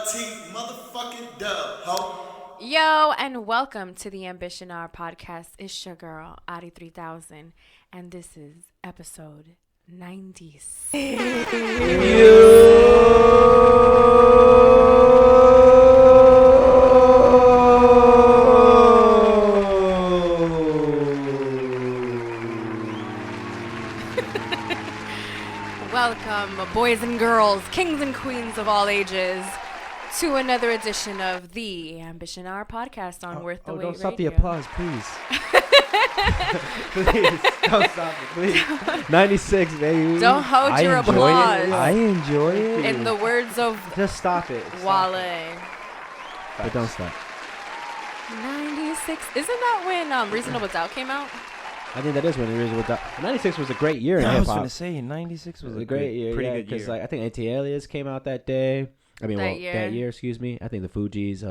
motherfucking dub, ho. Yo, and welcome to the Ambition Hour podcast. It's your girl, Adi 3000, and this is episode 96. Welcome, boys and girls, kings and queens of all ages, to another edition of the Ambition Hour podcast on Worth the Wait don't stop Radio. the applause, please. Please, don't stop it, please. 96, baby. Don't hold your applause. I enjoy it. In the words of Just stop it. Wale. But don't stop. 96. Isn't that when Reasonable Doubt came out? I think that is when it is. 96 was a great year in I hip was going hop. to say 96 was a great year. pretty good Because year. I think Anti-Alias came out that day. I mean, That that year. year, excuse me. I think the Fugees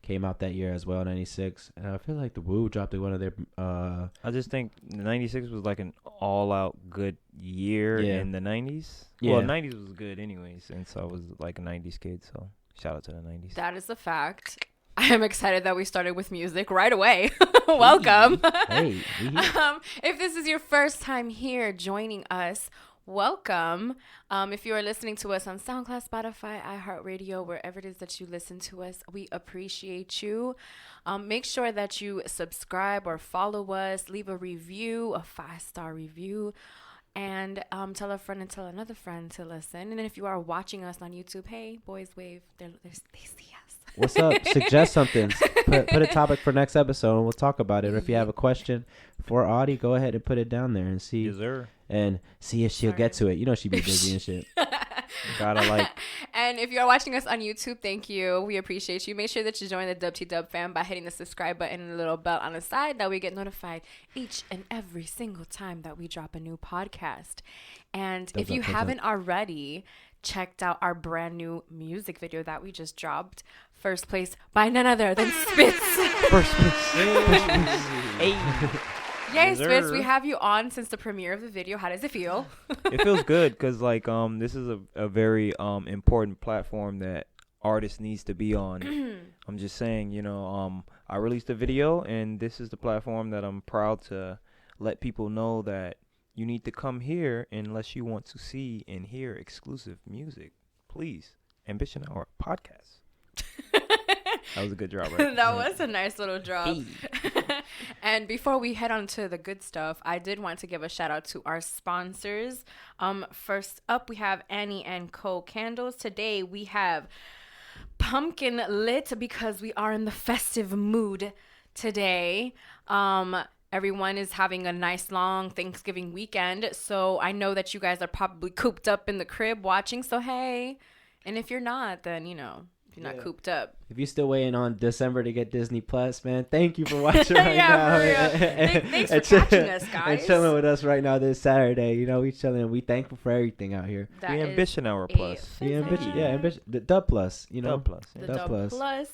came out that year as well, 96. And I feel like the Wu dropped one of their. I just think 96 was like an all-out good year Yeah. in the 90s. Yeah. Well, 90s was good anyways, and so I was like a 90s kid, so shout out to the 90s. That is a fact. I am excited that we started with music right away. Welcome. Hey. If this is your first time here joining us, welcome. If you are listening to us on SoundCloud, Spotify, iHeartRadio, wherever it is that you listen to us, we appreciate you. Make sure that you subscribe or follow us, leave a review, a 5-star review, and tell a friend and tell another friend to listen. And if you are watching us on YouTube, hey, boys wave, they see us. What's up? Suggest something. Put a topic for next episode and we'll talk about it. Or if you have a question for Audie, go ahead and put it down there and see Yes, sir. and see if she'll get to it. You know she'd be busy and shit. Gotta like. And if you're watching us on YouTube, thank you. We appreciate you. Make sure that you join the Dub fam by hitting the subscribe button and the little bell on the side that we get notified each and every single time that we drop a new podcast. And if you haven't already checked out our brand new music video that we just dropped, First Place by none other than Spitz. First place. Hey. Yay, Yes, Spitz. sir. We have you on since the premiere of the video. How does it feel? It feels good because like this is a very important platform that artists needs to be on. I'm just saying, I released a video and this is the platform that I'm proud to let people know that you need to come here unless you want to see and hear exclusive music. Please, Ambition Hour podcast. That was a good drop, right? That was a nice little drop. And before we head on to the good stuff, I did want to give a shout out to our sponsors. First up, we have Annie & Co. candles. Today we have pumpkin lit because we are in the festive mood today. Everyone is having a nice long Thanksgiving weekend, so I know that you guys are probably cooped up in the crib watching, so hey. And if you're not, then, if you're not cooped up. If you're still waiting on December to get Disney Plus, man, thank you for watching right now. For real. Thanks for catching us, guys. And chilling with us right now this Saturday. We chilling. We thankful for everything out here. That The is Ambition Hour Plus. The ambition, fact. ambition. The Dub Plus, Dub Plus. The Dub Dub Plus.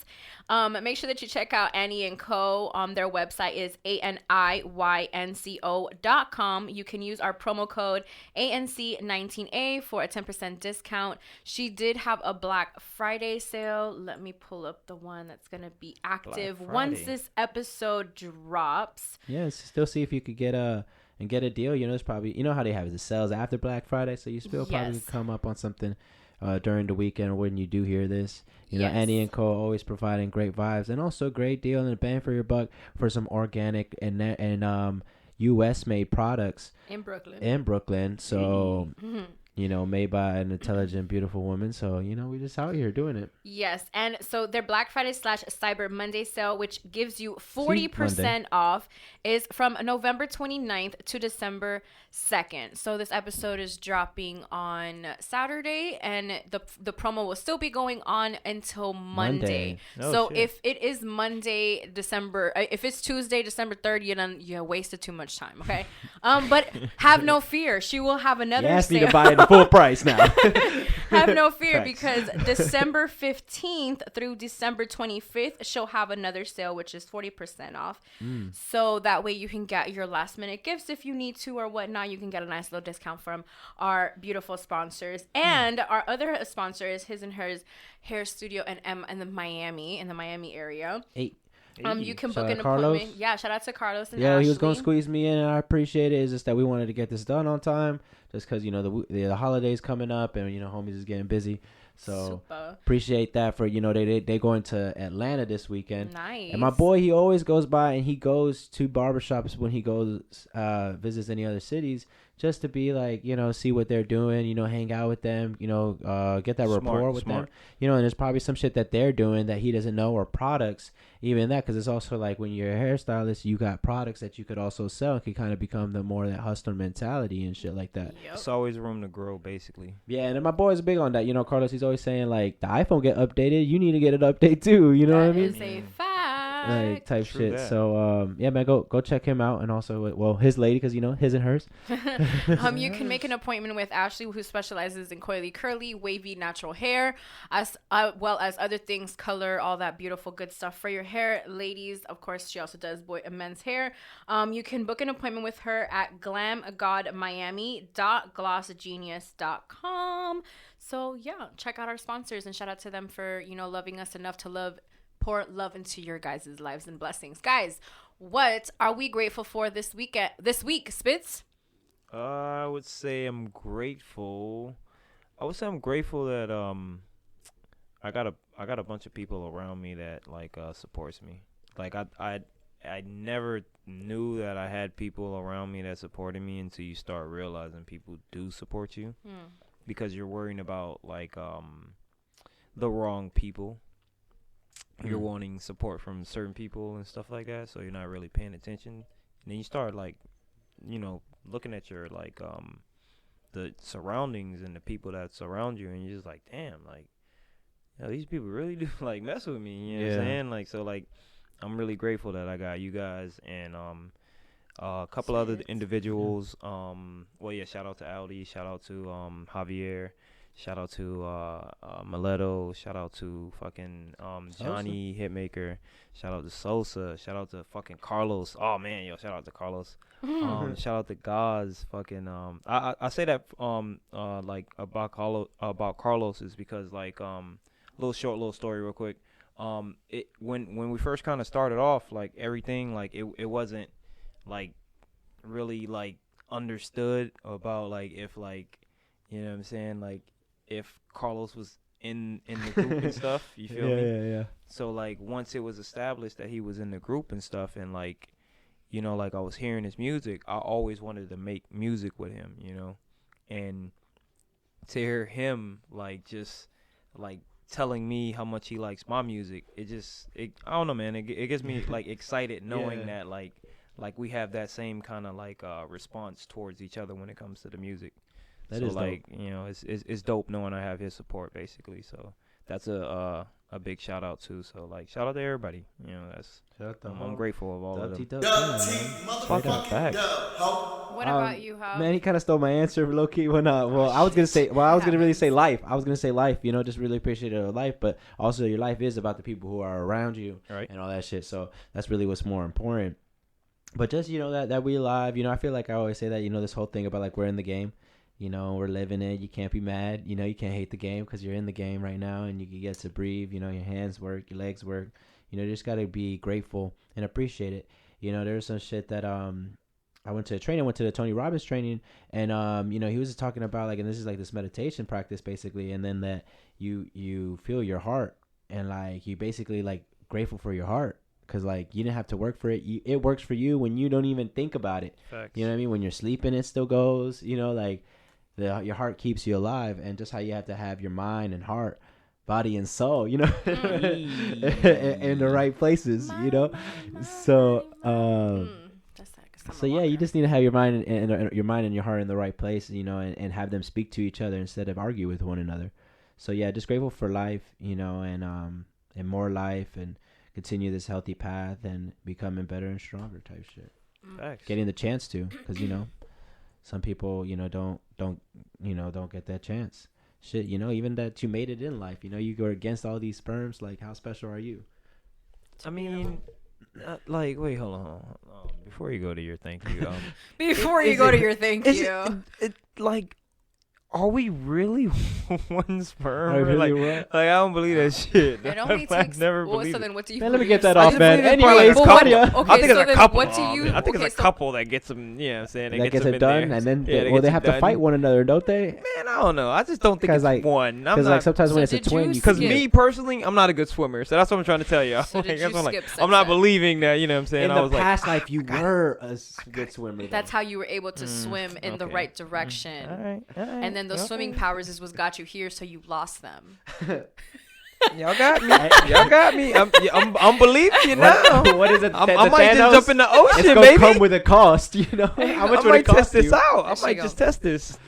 Make sure that you check out Annie & Co. Their website is ANIYNCO.com. You can use our promo code ANC19A for a 10% discount. She did have a Black Friday sale. Let me pull up the one that's going to be active once Friday. this episode drops. Yeah, still see if you could get a deal. It's probably, how they have the sales after Black Friday, so you still probably Yes. come up on something during the weekend or when you do hear this. Yes. Annie & Co. always providing great vibes and also great deal and a bang for your buck for some organic and U.S. made products In Brooklyn. in Brooklyn. So, made by an intelligent, beautiful woman. So, we just out here doing it. Yes, and so their Black Friday / Cyber Monday sale, which gives you 40% Monday. off, is from November 29th to December 2nd. So this episode is dropping on Saturday, and the promo will still be going on until Monday. Oh, So shit. if it is Monday, if it's Tuesday, December 3rd, you wasted too much time, okay? But have no fear. She will have another You asked me sale. to buy it full price now. Have no fear Facts. because December 15th through December 25th, she'll have another sale, which is 40% off. So that way you can get your last minute gifts if you need to or whatnot. You can get a nice little discount from our beautiful sponsors. And our other sponsor is His and Hers Hair Studio in the Miami area. Hey. You can Shout book out an Carlos. appointment. Yeah, shout out to Carlos and Yeah, Ashley. he was gonna squeeze me in, and I appreciate it. It's just that we wanted to get this done on time, just because the holidays coming up, and homies is getting busy. So Super. appreciate that for they going to Atlanta this weekend. Nice. And my boy, he always goes by and he goes to barbershops when he goes visits any other cities, just to be like, see what they're doing, hang out with them, get that rapport with them, and there's probably some shit that they're doing that he doesn't know, or products, even that, because it's also like when you're a hairstylist, you got products that you could also sell and could kind of become the more that hustler mentality and shit like that. Yep. It's always room to grow, basically. Yeah, and then my boy's big on that. Carlos, he's always saying like the iPhone get updated, you need to get an update too. You know what I mean? That is a fact. Like type True shit. that. So yeah, man, go check him out, and also his lady, because his and hers. You can make an appointment with Ashley, who specializes in coily, curly, wavy, natural hair, as well as other things, color, all that beautiful good stuff for your hair. Ladies, of course, she also does men's hair. You can book an appointment with her at glamgodmiami.glossgenius.com. So yeah, check out our sponsors and shout out to them for loving us enough to pour love into your guys' lives and blessings. Guys, what are we grateful for this week, Spitz? I would say I'm grateful. That I got a bunch of people around me that supports me. Like I never knew that I had people around me that supported me until you start realizing people do support you, because you're worrying about the wrong people. You're wanting support from certain people and stuff like that, so you're not really paying attention. And then you start looking at your the surroundings and the people that surround you, and you're just like, damn, these people really do mess with me. You know what I'm saying? So I'm really grateful that I got you guys and a couple other individuals. Shout out to Aldi, shout out to Javier. Shout out to Mileto. Shout out to fucking Johnny Hitmaker. Shout out to Sosa. Shout out to fucking Carlos. Oh man, shout out to Carlos. Shout out to Gaz. Fucking I say that about Carlos is because little story real quick. When we first kind of started off, everything it wasn't really understood about if you know what I'm saying, if Carlos was in the group and stuff, you feel me? Yeah. So once it was established that he was in the group and stuff, and I was hearing his music, I always wanted to make music with him, and to hear him just telling me how much he likes my music, I don't know, man, it gets me excited knowing that we have that same kind of response towards each other when it comes to the music. That so is dope. It's dope knowing I have his support, basically. So that's a big shout out too. So shout out to everybody. I'm grateful of all of them. Dub T, Fucking motherfucking facts. dub, ho. What about you, Hub? Man, he kind of stole my answer, low key. Well, not. Well, I was gonna really say life. I was gonna say life. Just really appreciate your life, but also your life is about the people who are around you, Right. and all that shit. So that's really what's more important. But just that we alive. I feel like I always say that. This whole thing about we're in the game. We're living it. You can't be mad. You can't hate the game because you're in the game right now, and you get to breathe. Your hands work, your legs work. You just gotta be grateful and appreciate it. There's some shit that I went to the Tony Robbins training, and he was just talking about and this is this meditation practice basically, and then that you feel your heart, and you basically grateful for your heart. Cause you didn't have to work for it. It works for you when you don't even think about it. Facts. You know what I mean? When you're sleeping, it still goes. Your heart keeps you alive, and just how you have to have your mind and heart, body and soul, in the right places, So, you just need to have your mind and your heart in the right place, and have them speak to each other instead of argue with one another. So yeah, just grateful for life, and more life, and continue this healthy path and becoming better and stronger type shit. Facts. Getting the chance to, because some people, don't get that chance. Shit, even that you made it in life. You go against all these sperms. Like, how special are you? I mean, like, wait, hold on. Before you go to your thank you, Before you go to your thank is you. it like, are we really one sperm? I really like I don't believe that shit. It only I takes. never Well, believe so it. then what do you? Man, let me believe? get that I off, just man. believe it's probably Anyways, like what- Claudia. okay, I think so it's a then couple. what do you- I think okay, it's a so- couple that gets them. Yeah, I'm saying That gets gets them it in done, there. and then Yeah, they gets it have to done. fight one another, don't they? Man, I don't know. I just don't think 'Cause, it's like- one. I'm Because not. like sometimes So when it's a did twin, you you Because skip- me personally, I'm not a good swimmer, so that's what I'm trying to tell y'all. So Like, did that's you what skip sex I'm not ed? believing that. You know what I'm saying? in I the was like, past life, you were a good swimmer. That's how you were able to swim in the okay. right direction. all right. And then the swimming powers is what got you here, so you lost them. Y'all got me. Y'all got me. I'm believing you now. What is it? I might just jump in the It's ocean, gonna baby. come with a cost, How much I would might it cost test this you? out. I There she might go. just test this.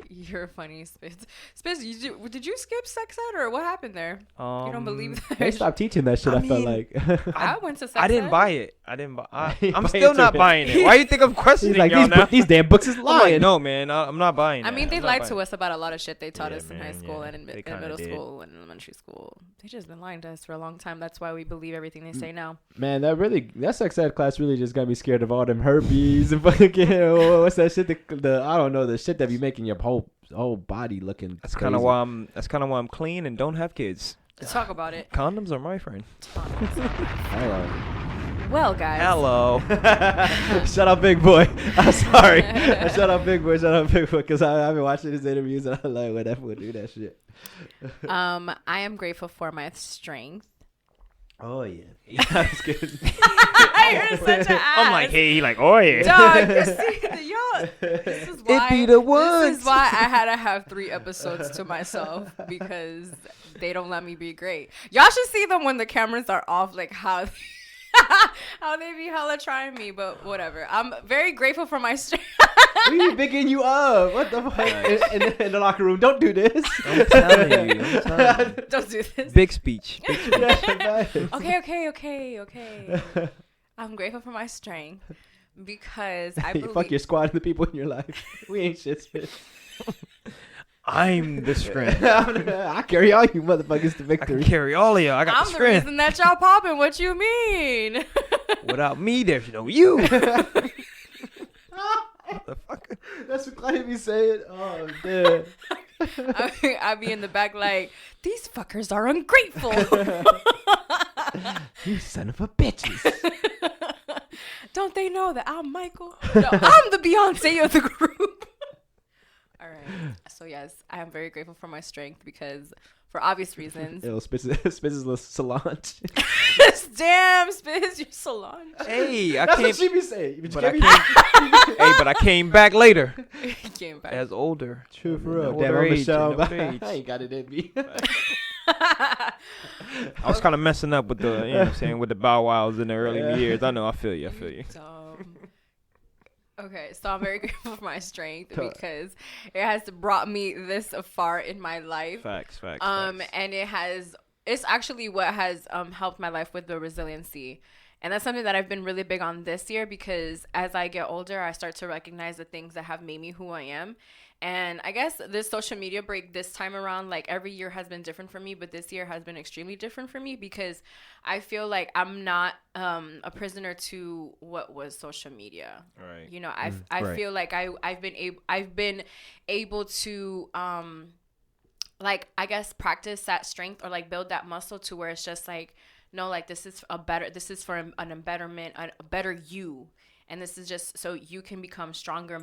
You're funny, Spitz. Spitz, did you skip sex ed or what happened there? You don't believe that? They stopped teaching that shit. I I felt mean, like I went to sex I didn't ed. buy it. I didn't buy. He I'm buy still into not it. buying it. Why you think I'm he's questioning like y'all now? these damn books is I'm like, lying. no, man. I'm not buying. I mean, that. they I'm not lied buying to it. us about a lot of shit they taught Yeah, us in high man, school yeah. and in They middle kinda did. school and elementary school. They just been lying to us for a long time. That's why we believe everything they say now. Man, that sex ed class really just got me scared of all them herpes and fucking what's that shit? The I don't know, the shit that be making your whole body looking. That's kind of why I'm clean and don't have kids. Let's talk about it. Condoms are my friend. Well, guys. Hello. Shut up, big boy. I'm sorry. Shut up, big boy. Shut up, big boy. Because I've been watching his interviews and I'm like, whatever would do that shit. I am grateful for my strength. Oh yeah. I was kidding. You're such an ass. I'm like, hey, he like, oh yeah. Dog, you see, y'all. This is why. It be the This woods. is why I had to have 3 episodes to myself because they don't let me be great. Y'all should see them when the cameras are off, like how they be hella trying me, but whatever. I'm very grateful for my strength. We be bigging you up. What the fuck? In the locker room. Don't do this. I'm telling you. Don't do this. Big speech. Okay. I'm grateful for my strength because I You believe. fuck your squad and the people in your life. We ain't shit spit. I'm the strength. I carry all you motherfuckers to I can victory. carry all of y'all. I got I'm the the strength. reason that y'all popping. What you mean? Without me, there's no you. Motherfucker. That's what Clyde be saying. Oh, damn. I be in the back like, these fuckers are ungrateful. You son of a bitches. Don't they know that I'm Michael? No, I'm the Beyonce of the group. All right. So yes, I am very grateful for my strength because, for obvious reasons. It'll Spitz's little Solange. Damn, Spitz, you're Solange. Hey, I That's came. what she be saying. But I came. Hey, but I came back later He came back. as older. True for In real. older Damn, I'm age, Michelle. in older age. I ain't got it in me. I was kind of messing up with the, you know what I'm saying, with the bow wows in the early years. I know. I feel you. Okay, so I'm very grateful for my strength because it has brought me this far in my life. Facts. And it's actually what has helped my life with the resiliency. And that's something that I've been really big on this year because as I get older, I start to recognize the things that have made me who I am. And I guess this social media break this time around, like every year has been different for me, but this year has been extremely different for me because I feel like I'm not a prisoner to what was social media. Right. You know, I Right. feel like I've been able to like I guess practice that strength or like build that muscle to where it's just like no, like this is for an embetterment, a better you. And this is just so you can become stronger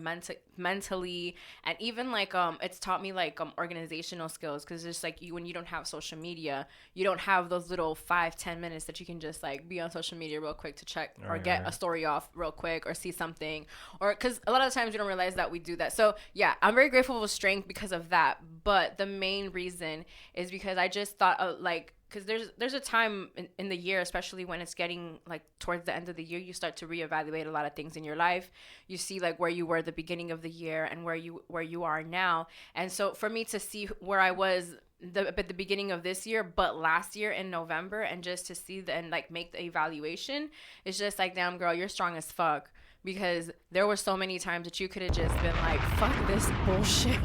mentally. And even like, it's taught me like organizational skills. Cause it's like when you don't have social media, you don't have those little 5-10 minutes that you can just like be on social media real quick to check or get a story off real quick or see something or cause a lot of the times you don't realize that we do that. So yeah, I'm very grateful for strength because of that. But the main reason is because I just thought like, because there's a time in the year, especially when it's getting like towards the end of the year, you start to reevaluate a lot of things in your life. You see like where you were at the beginning of the year and where you are now. And so for me to see where I was at the beginning of this year, but last year in November, and just to see and like make the evaluation, it's just like, damn girl, you're strong as fuck. because there were so many times that you could have just been like, fuck this bullshit.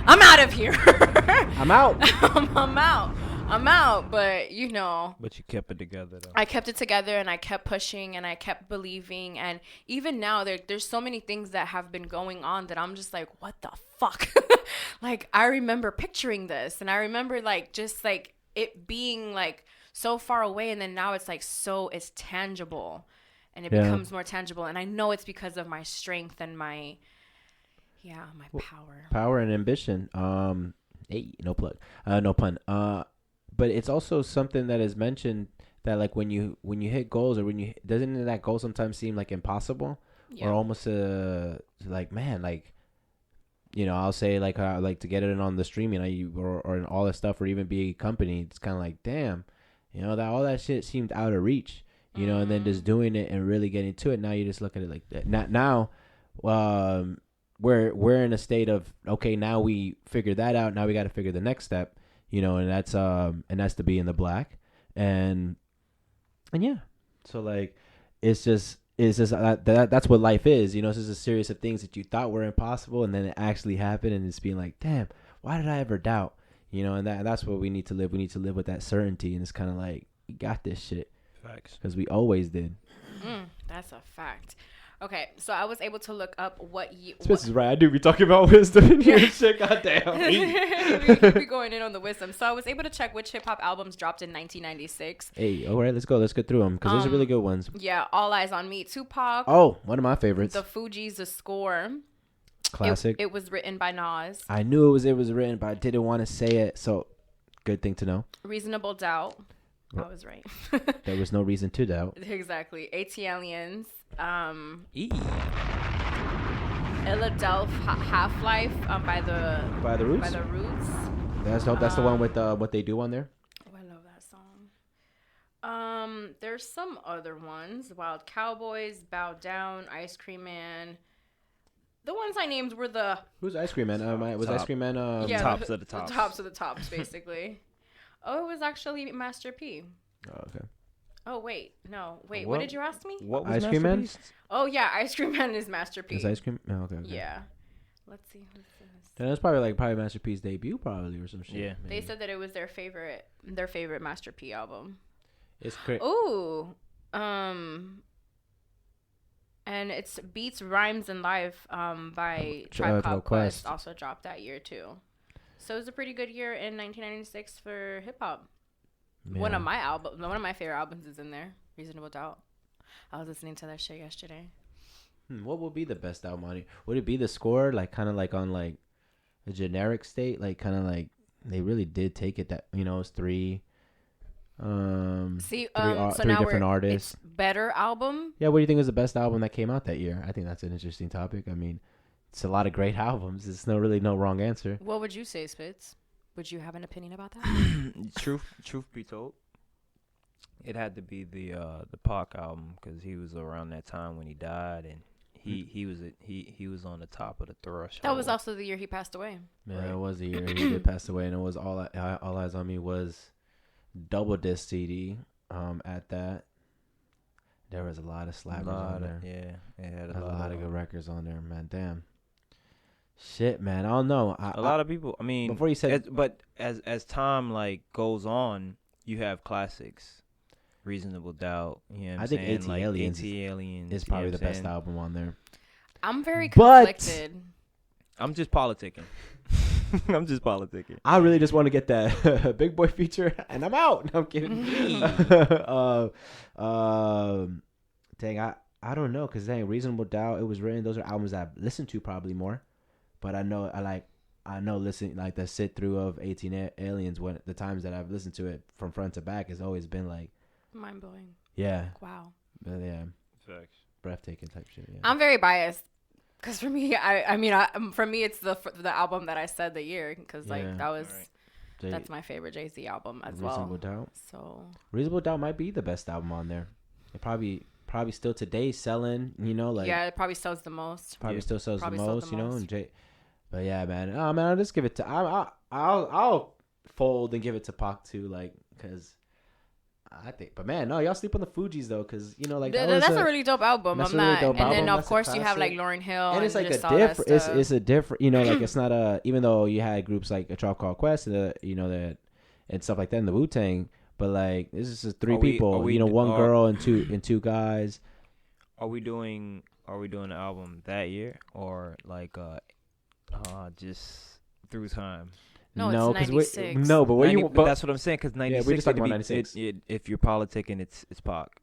I'm out of here. I'm out. I'm out. But, you know. But you kept it together, though. I kept it together and I kept pushing and I kept believing. And even now, there's so many things that have been going on that I'm just like, what the fuck? Like, I remember picturing this. And I remember, like, just, like, it being, like, so far away. And then now it's, like, it's tangible. And it becomes more tangible. And I know it's because of my strength and my power. Power and ambition. Hey, no plug. No pun. But it's also something that is mentioned that like when you hit goals or doesn't that goal sometimes seem like impossible or almost like, man, like, you know, I'll say like to get it on the streaming or in all that stuff or even be a company. It's kind of like, damn, you know, that all that shit seemed out of reach, you know, and then just doing it and really getting to it. Now you just look at it like that. Now, we're in a state of, okay, now we figured that out. Now we got to figure the next step, you know, and that's to be in the black. And yeah, so like, it's just that's what life is, you know. It's just a series of things that you thought were impossible, and then it actually happened, and it's being like, damn, why did I ever doubt, you know? And that's what we need to live. We need to live with that certainty, and it's kind of like, we got this shit. Facts. Because we always did. That's a fact. Okay, so I was able to look up what you. Spence is right. I do be talking about wisdom in here and shit. Goddamn. we going in on the wisdom. So I was able to check which hip hop albums dropped in 1996. Hey, all right, let's go. Let's get through them because those are really good ones. Yeah, All Eyes on Me, Tupac. Oh, one of my favorites. The Fugees, The Score. Classic. It was written by Nas. I knew it was written, but I didn't want to say it. So, good thing to know. Reasonable Doubt. I was right. There was no reason to doubt. Exactly. ATLiens. Philadelphia Half-Life by the Roots. That's the one with what they do on there. Oh, I love that song. There's some other ones. Wild Cowboys, Bow Down, Ice Cream Man. The ones I named were the. Who's Ice Cream Man? Ice Cream Man? Tops of the tops. The tops of the tops, basically. Oh, it was actually Master P. Oh, okay. Oh, wait. No. Wait, what did you ask me? What was Ice Cream Man? Masterpiece? Oh, yeah. Ice Cream Man is Master P. Is Ice Cream? Oh, okay. Yeah. Let's see. Who's this? Then that's probably Master P's debut, probably, or some shit. Yeah. They said that it was their favorite Master P album. It's crazy. Ooh. And it's Beats, Rhymes, and Life by Tribe Called Quest also dropped that year, too. So it was a pretty good year in 1996 for hip-hop. Yeah. One of my favorite albums is in there, Reasonable Doubt. I was listening to that shit yesterday. What would be the best album on it? Would it be The Score, like kind of like on like a generic state, like kind of like they really did take it that, you know, it's three different artists. It's better album. Yeah, what do you think was the best album that came out that year? I think that's an interesting topic. I mean, it's a lot of great albums. It's no wrong answer. What would you say, Spitz? Would you have an opinion about that? Truth be told, it had to be the Pac album because he was around that time when he died, and he was on the top of the threshold. That was also the year he passed away. Yeah, Right. It was the year he did pass away, and it was All Eyes on Me was double disc CD. At that, there was a lot of slappers on there. Yeah, it had A lot of good records on there, man. Damn. Shit, man. I don't know. A lot of people. I mean, before you said, but as time like goes on, you have classics, Reasonable Doubt. You know what I'm think saying? ATLiens is probably the best album on there. I'm very But- conflicted. I'm just politicking. I really just want to get that Big Boy feature, and I'm out. No, I'm kidding. Dang, I don't know, cause dang, Reasonable Doubt. It was written. Those are albums that I've listened to probably more, but I know listening like the sit through of 18 Aliens. When the times that I've listened to it from front to back has always been like, Mind blowing. yeah, Wow. Facts. breathtaking type shit. Yeah. I'm very biased because for me, for me, it's the album that I said the year because like Yeah. that was Jay- that's my favorite Jay-Z album as Reasonable well. Doubt. So Reasonable Doubt might be the best album on there. It probably still today selling. You know, like yeah, it probably sells the most. probably still sells Probably the sold most. the You know, most. and Jay. But yeah, man. Oh man, I'll just give it to. I'll fold and give it to Pac too, like, cause I think, but man, no, y'all sleep on the Fugees though, because you know, like that was That's a really dope album. that's I'm a really not. dope And then album. of That's a course you have like classic. Lauryn Hill, and it's like just a all that different. stuff. It's a different. You know, like it's not a. Even though you had groups like A Tribe Called Quest, and you know that and stuff like that in the Wu Tang, but like this is just three people. You know, one girl and two guys. Are we doing the album that year or like just through time? No, it's 96. No, but where 90 you? but that's what I'm saying. Because 96. we're just talking about it'd be- 96. if you're politicking, it's Pac.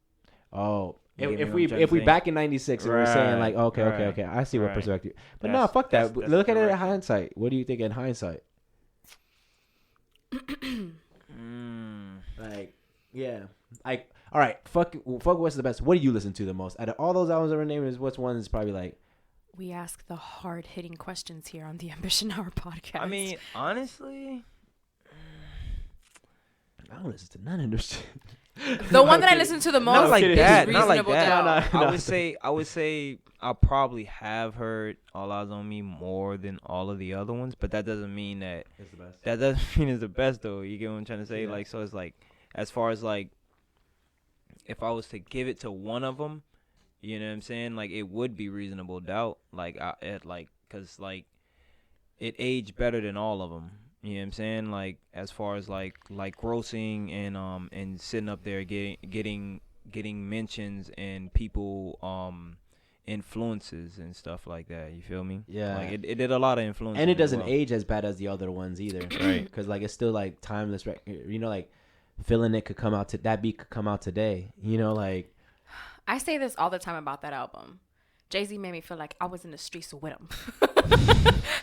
Oh, You get me if what we I'm trying to if we say? back in '96 and we're saying like, Right, okay, I see what right. perspective. But That's- no, fuck that. that's Look at it in correct. hindsight. What do you think in hindsight? Like, yeah, like, all right, fuck, what's the best? What do you listen to the most out of all those albums that were named? Is what's one is probably like? We ask the hard hitting questions here on the Ambition Hour podcast. I mean, honestly, I don't listen to none of this shit. the one that I listen to the most not like kidding. is that. Not like Reasonable that. Doubt. No. I would say I probably have heard All Eyes on Me more than all of the other ones, but that doesn't mean that It's the best. that doesn't mean it's the best though. You get what I'm trying to say? Yeah. Like, so it's like, as far as like, if I was to give it to one of them, you know what I'm saying? Like, it would be Reasonable Doubt. Like, cause like, it aged better than all of them. You know what I'm saying? Like, as far as like grossing and sitting up there getting mentions and people influences and stuff like that. You feel me? Yeah. Like it did a lot of influence. And it doesn't age as bad as the other ones either, Right. Because like it's still like timeless. You know, like Feeling It could come out to that beat could come out today. You know, like I say this all the time about that album. Jay-Z made me feel like I was in the streets with him.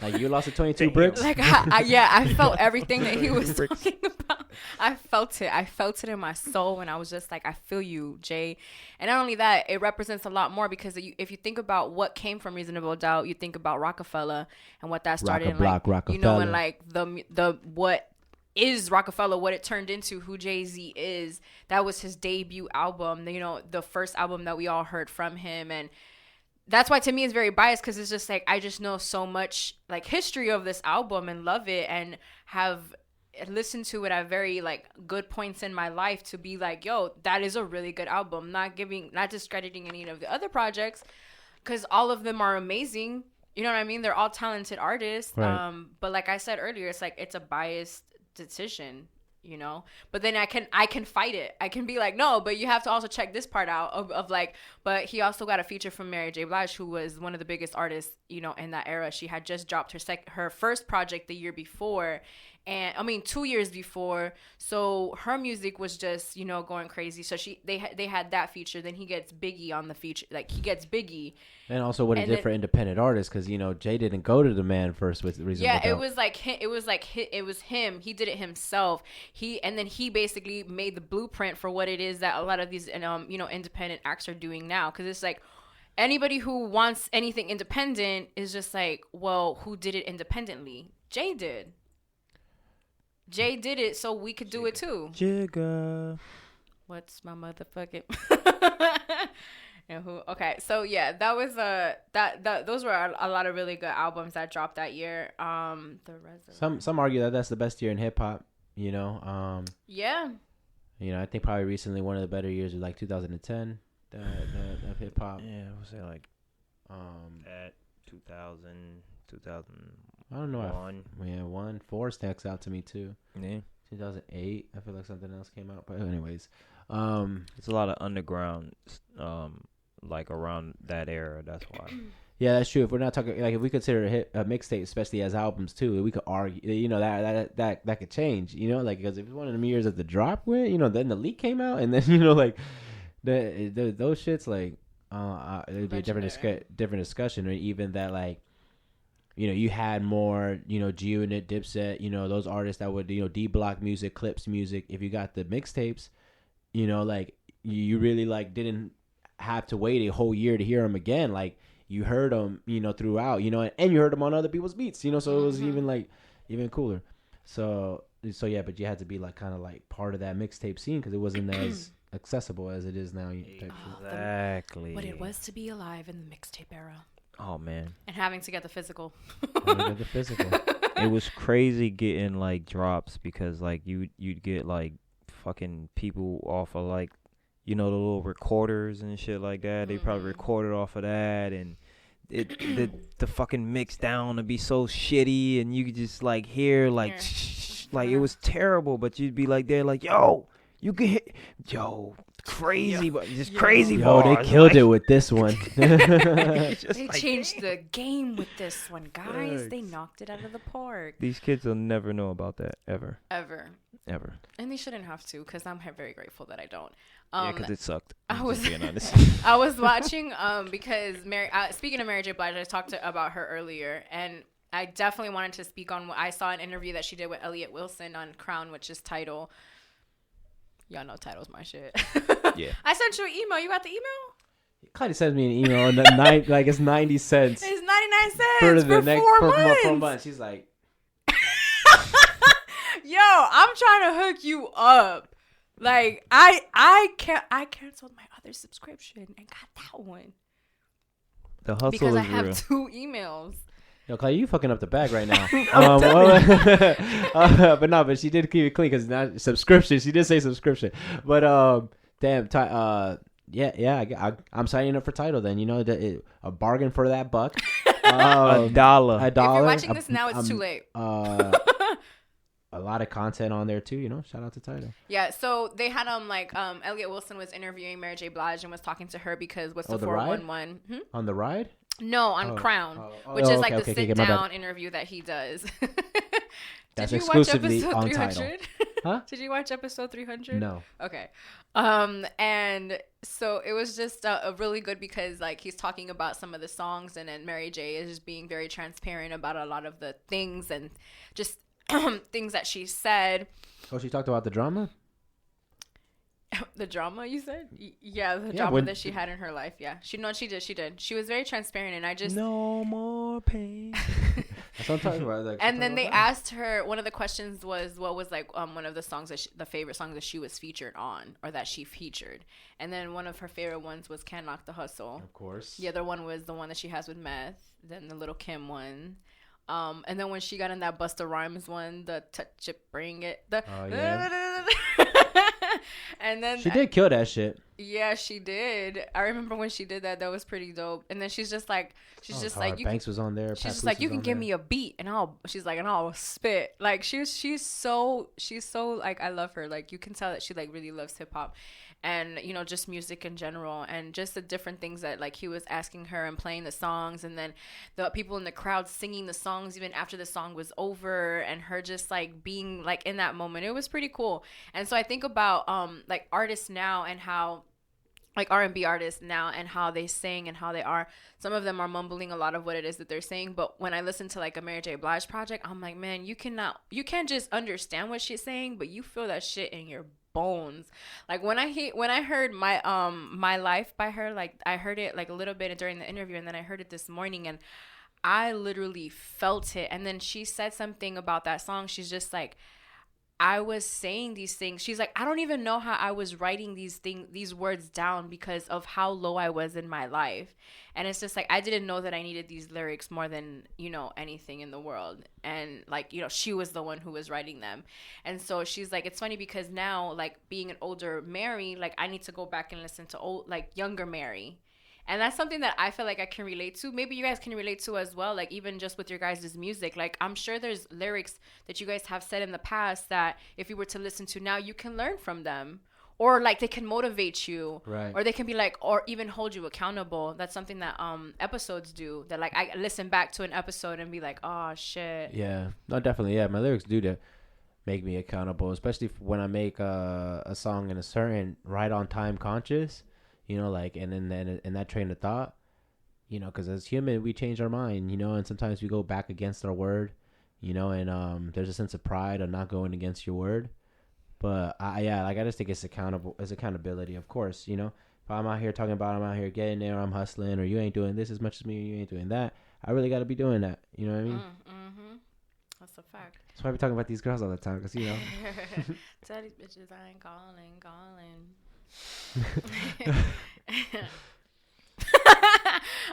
like you lost the 22 bricks. Like, I felt everything that he was talking about. I felt it. I felt it in my soul, and I was just like, I feel you, Jay. And not only that, it represents a lot more because if you think about what came from Reasonable Doubt, you think about Rockefeller and what that started in, like, Rockefeller. you know, and like the what is Rockefeller, what it turned into, who Jay-Z is. That was his debut album, you know, the first album that we all heard from him. And that's why to me it's very biased because it's just like I just know so much like history of this album and love it and have listened to it at very like good points in my life to be like, yo, that is a really good album. Not discrediting any of the other projects because all of them are amazing. You know what I mean? They're all talented artists. Right. But like I said earlier, it's like it's a biased decision, you know, but then I can fight it. I can be like, no, but you have to also check this part out of like, but he also got a feature from Mary J. Blige, who was one of the biggest artists, you know, in that era. She had just dropped her first project the year before, and I mean 2 years before, so her music was just, you know, going crazy. So they had that feature. Then he gets Biggie on the feature, like he gets Biggie. And also what he And did then- for independent artists, because you know Jay didn't go to the man first with Reasonable Yeah, Doubt. it was him. He did it himself. And then he basically made the blueprint for what it is that a lot of these you know, independent acts are doing now. Because it's like anybody who wants anything independent is just like, well, who did it independently? Jay did. Jay did it, so we could do it too. Jigga. What's my motherfucking? And who? Okay, so yeah, that was those were a lot of really good albums that dropped that year. The rest. Some argue that that's the best year in hip hop. You know, Yeah. you know, I think probably recently one of the better years was like 2010 of hip hop. Yeah, I would say like Um, at 2000, 2001. I don't know. 4 sticks out to me too. Yeah. 2008. I feel like something else came out, but anyways, It's a lot of underground, like around that era. That's why. yeah, that's true. If we're not talking like if we consider a mixtape, especially as albums too, we could argue. You know that could change. You know, like because if it's one of them years that the drop went, you know, then the leak came out, and then you know like those shits like it would be a different discussion, or even that like. You know, you had more, you know, G-Unit, Dipset, you know, those artists that would, you know, D-Block music, Clips music. If you got the mixtapes, you know, like, you really, like, didn't have to wait a whole year to hear them again. Like, you heard them, you know, throughout, you know, and you heard them on other people's beats, you know, so it was even, like, even cooler. So yeah, but you had to be, like, kind of, like, part of that mixtape scene because it wasn't as accessible as it is now. Exactly. What it was to be alive in the mixtape era. Oh man, And having to get the physical. The physical. it was crazy getting like drops because like you'd get like fucking people off of like, you know, the little recorders and shit like that. They probably recorded off of that, and the fucking mix down to be so shitty, and you could just like hear like like it was terrible, but you'd be like there like, yo, you can hit, yo, crazy, but just crazy. Yo, they bars. killed Like, it with this one. They changed the game with this one, guys. They knocked it out of the park. These kids will never know about that ever. Ever. And they shouldn't have to, because I'm very grateful that I don't. Yeah, because it sucked. I was being honest. I was watching because speaking of Mary J. Blige, I talked about her earlier, and I definitely wanted to speak on what I saw an interview that she did with Elliot Wilson on Crown, which is Tidal. Y'all know Tidal's my shit. Yeah. I sent you an email. You got the email? Claudia sends me an email and like it's 90 cents It's 99 cents for for the next 4 for months. 4 months. She's like, Yo, I'm trying to hook you up. Like I canceled my other subscription and got that one The hustle because is I have real. 2 emails. yo, Claudia, you fucking up the bag right now. But she did keep it clean because not subscription. She did say subscription, but damn, yeah, I'm signing up for Tidal. Then you know a bargain for that buck. $1. $1. If you're watching this now, it's too late. A lot of content on there too. You know, shout out to Tidal. Yeah, so they had Elliot Wilson was interviewing Mary J. Blige and was talking to her because what's the the ride? 411? On the ride? No, on Crown, which is like the sit down interview that he does. That's Did you watch exclusively episode on 300? Tidal. Huh? Did you watch episode 300? No. Okay. And so it was just a really good because like he's talking about some of the songs, and then Mary J is just being very transparent about a lot of the things and just things that she said. Oh, she talked about the drama? The drama, you said? Yeah, the drama that she had in her life. Yeah, she did. She was very transparent, and I just No more pain. That's what I'm talking about. Like, and then they asked her. One of the questions was, what was like one of the songs that the favorite songs that she was featured on, or that she featured. And then one of her favorite ones was "Can't Knock the Hustle." Of course. The other one was the one that she has with Meth. Then the Little Kim one. And then when she got in that Busta Rhymes one, the touch it, bring it, and then she did kill that shit. Yeah, she did. I remember when she did that. That was pretty dope. And then she's just like, Banks was on there. She's just like, you can give me a beat, and I'll spit. Like she's so like, I love her. Like you can tell that she like really loves hip hop, and you know, just music in general, and just the different things that like he was asking her and playing the songs, and then the people in the crowd singing the songs even after the song was over, and her just like being like in that moment. It was pretty cool. And so I think about like artists now and how, like R&B artists now, and how they sing and how they are. Some of them are mumbling a lot of what it is that they're saying. But when I listen to like a Mary J. Blige project, I'm like, man, you can't just understand what she's saying, but you feel that shit in your bones. Like when I heard My Life by her, like I heard it like a little bit during the interview, and then I heard it this morning, and I literally felt it. And then she said something about that song. She's just like, I was saying these things. She's like, I don't even know how I was writing these words down because of how low I was in my life. And it's just like, I didn't know that I needed these lyrics more than, you know, anything in the world. And like, you know, she was the one who was writing them. And so she's like, it's funny because now, like being an older Mary, like I need to go back and listen to younger Mary. And that's something that I feel like I can relate to. Maybe you guys can relate to as well, like even just with your guys' music. Like I'm sure there's lyrics that you guys have said in the past that if you were to listen to now, you can learn from them. Or like they can motivate you. Right. Or they can be like, or even hold you accountable. That's something that episodes do. That like I listen back to an episode and be like, oh shit. Yeah. No, definitely. Yeah, my lyrics do that. Make me accountable, especially when I make a song in a certain right on time conscious. You know, like, and then in that train of thought, you know, because as human, we change our mind, you know, and sometimes we go back against our word, you know, and there's a sense of pride of not going against your word. But I just think it's accountability, of course, you know. If I'm out here talking about I'm out here getting there, I'm hustling, or you ain't doing this as much as me, you ain't doing that, I really got to be doing that. You know what I mean? Mm-hmm. That's a fact. That's why we talking about these girls all the time, because, you know. Tell these bitches I ain't calling.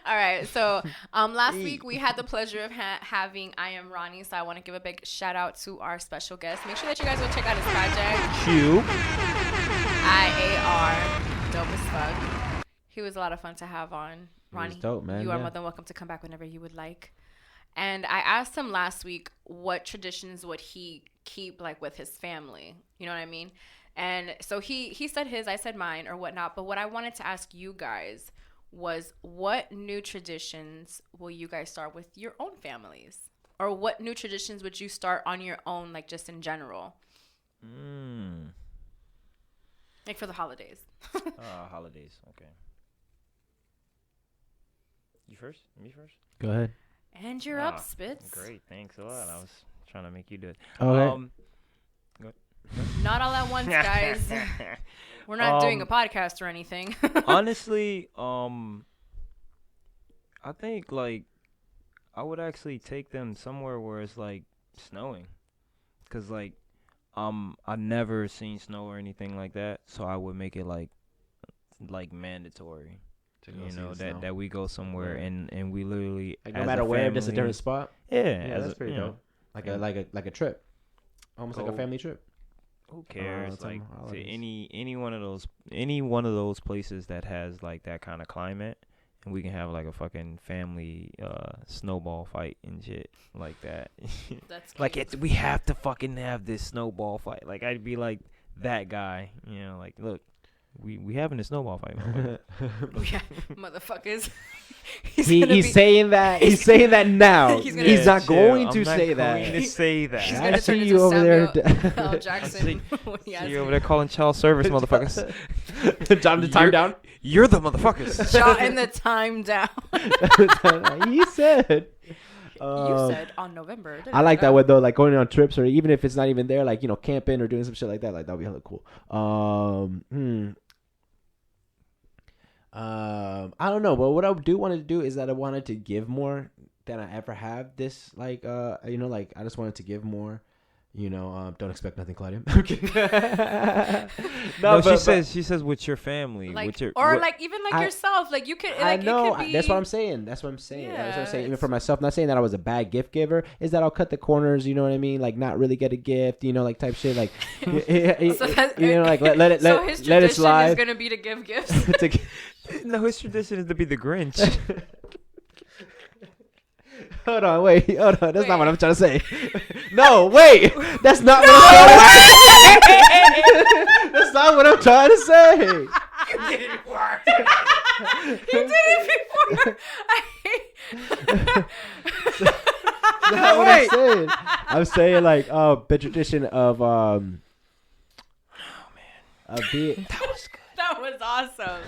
All right, so last week we had the pleasure of having I Am Ronnie, so I want to give a big shout out to our special guest. Make sure that you guys go check out his project. Q. as fuck. He was a lot of fun to have on. He was Ronnie, dope, man. you are Yeah. more than welcome to come back whenever you would like. And I asked him last week what traditions would he keep like with his family. You know what I mean? And so he said his, I said mine or whatnot. But what I wanted to ask you guys was, what new traditions will you guys start with your own families? Or what new traditions would you start on your own, like just in general? Like for the holidays. Holidays. Okay. You first? Me first? Go ahead. And you're up, Spitz. Great. Thanks a lot. I was trying to make you do it. Okay. Not all at once, guys. We're not doing a podcast or anything. Honestly, I think like I would actually take them somewhere where it's like snowing, cause like I never seen snow or anything like that, so I would make it like mandatory. You know that we go somewhere and we literally Like, no as matter a where, just a family- different spot. Yeah, Yeah, that's pretty dope. Like a trip, almost like a Go. family trip. Who cares? it's on Like to holidays. any one of those places that has like that kind of climate, and we can have like a fucking family snowball fight and shit like that. That's Like cute. we have to fucking have this snowball fight. Like I'd be like that guy, you know, like look, we having a snowball fight. motherfucker. Yeah, motherfuckers. He's saying that. He's saying that now. He's He's, gonna- not chill. going I'm to not say going to that. say that. He's I gonna see turn you into over there. Samuel L. Jackson. when he has See you over there calling child service, motherfuckers. Time to time down. You're the motherfuckers. Jotting the time down. He said. You said on November. I like that one though, like going on trips or even if it's not even there, like, you know, camping or doing some shit like that. Like that'd be hella cool. I don't know, but what I do want to do is that I wanted to give more than I ever have. This like you know, like I just wanted to give more. You know, don't expect nothing, Claudia. I'm kidding. No, but- she says with your family, like, with your or what- like even like I- yourself, like you could. I Like, know. It could be, That's what I'm saying. That's what I'm saying. Yeah, That's what I'm saying. Even it's- for myself, not saying that I was a bad gift giver. Is that I'll cut the corners. You know what I mean? Like not really get a gift. You know, like type shit. Like So that- you know, like let it so his let it tradition slide. is gonna be to give gifts. No, his tradition is to be the Grinch. Hold on, wait, hold on. That's Wait. not what I'm trying to say. No, wait. That's not what I'm trying to say. That's not what I'm trying to say. He did it before. That's not what I'm saying. I'm saying like the tradition of of be That was awesome.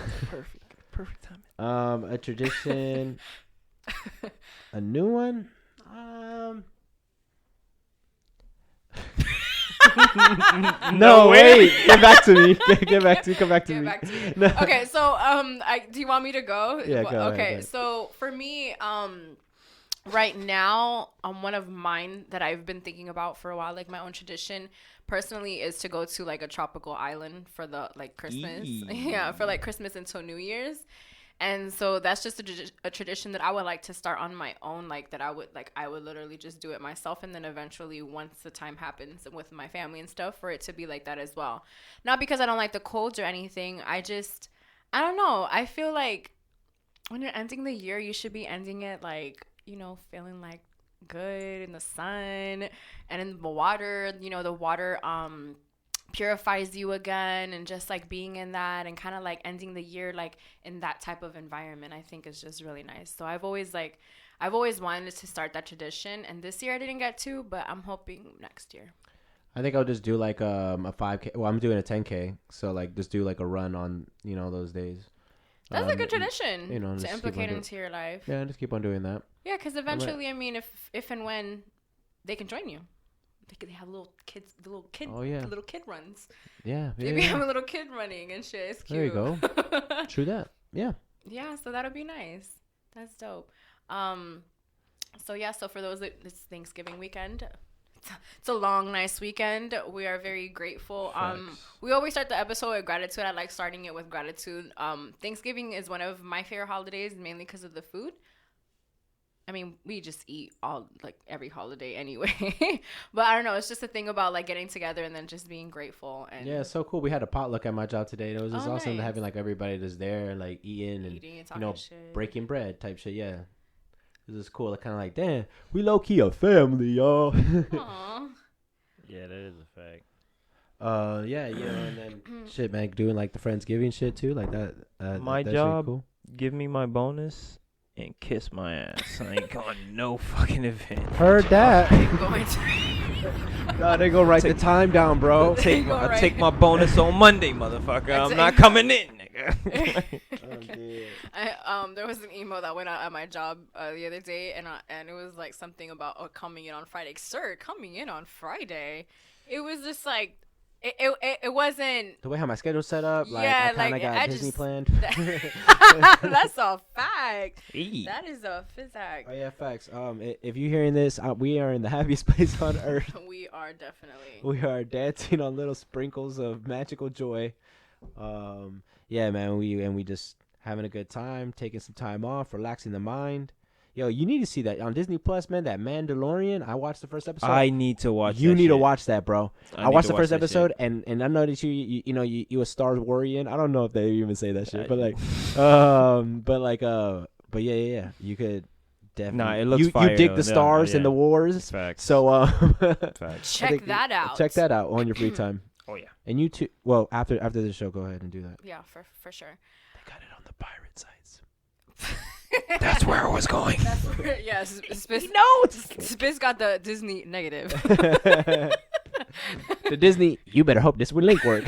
Perfect time. a tradition, a new one. No, wait. Get back to me. Get back to me. Come back to Get me. back to me. No. Okay, so do you want me to go? Yeah, go ahead, Okay, go ahead. so for me, right now, one of mine that I've been thinking about for a while, like my own tradition, personally, is to go to like a tropical island for the like Christmas. Yeah, for like Christmas until New Year's. And so that's just a tradition that I would like to start on my own, like that I would literally just do it myself, and then eventually once the time happens with my family and stuff, for it to be like that as well. Not because I don't like the cold or anything. I don't know. I feel like when you're ending the year, you should be ending it like, you know, feeling like good in the sun and in the water. You know, the water purifies you again, and just like being in that and kind of like ending the year like in that type of environment, I think is just really nice. So I've always wanted to start that tradition, and this year I didn't get to, but I'm hoping next year. I think I'll just do like a 5K. Well, I'm doing a 10K, so like just do like a run on, you know, those days. That's a good tradition, you know, just to keep implicate on into your life. Yeah, just keep on doing that. Yeah, because eventually, I mean, if and when they can join you, they have little kids, Oh, yeah. little kid runs. Yeah, Maybe yeah. have a little kid running and shit. It's cute. There you go. True that. Yeah. Yeah, so that'll be nice. That's dope. So yeah, so for those that it's Thanksgiving weekend. It's a long, nice weekend. We are very grateful. We always start the episode with gratitude. I like starting it with gratitude. Thanksgiving is one of my favorite holidays, mainly because of the food. I mean, we just eat all like every holiday anyway. But I don't know. It's just a thing about like getting together and then just being grateful. And Yeah, it's so cool. We had a potluck at my job today. And it was just Oh, awesome nice. having like everybody that's there, like eating and eating and you talking know shit. breaking bread type shit. Yeah, this is cool. Kind of like, damn, we low key a family, y'all. Aw. Yeah, that is a fact. Yeah, you know, and then shit, man, doing like the Friendsgiving shit too, like that. My that's really job- cool. Give me my bonus and kiss my ass. I ain't going to no fucking event. Heard that. I'm going to. No, they go write the Take- time down, bro. Take my- I take my bonus on Monday, motherfucker. I'm take- not coming in, nigga. There was an email that went out at my job the other day, and it was like something about coming in on Friday. Sir, coming in on Friday. It was just like it wasn't. The way how my schedule's set up, like Yeah, I kind of like, got I Disney just- planned. That's a fact. Eee. That is a physic. Oh yeah, facts. If you're hearing this, we are in the happiest place on earth. We are definitely. We are dancing on little sprinkles of magical joy. Yeah, man, we just having a good time, taking some time off, relaxing the mind. Yo, you need to see that on Disney Plus, man. That Mandalorian. I watched the first episode. I need to watch You that need to shit. watch that, bro. I need watched to the first that episode, shit. and I know that you a Star Warrior. I don't know if they even say that shit, I- but but yeah. You could definitely. Nah, it looks you fire, dig though. the stars and Yeah. the wars. Facts. So Facts. Check that out. Check that out on your free time. Oh, yeah. And you too. Well, after the show, go ahead and do that. Yeah, for sure. They got it on the pirate sites. That's where I was going. That's where, yeah, Spiz, Spiz got the Disney negative. The Disney. You better hope this would link work.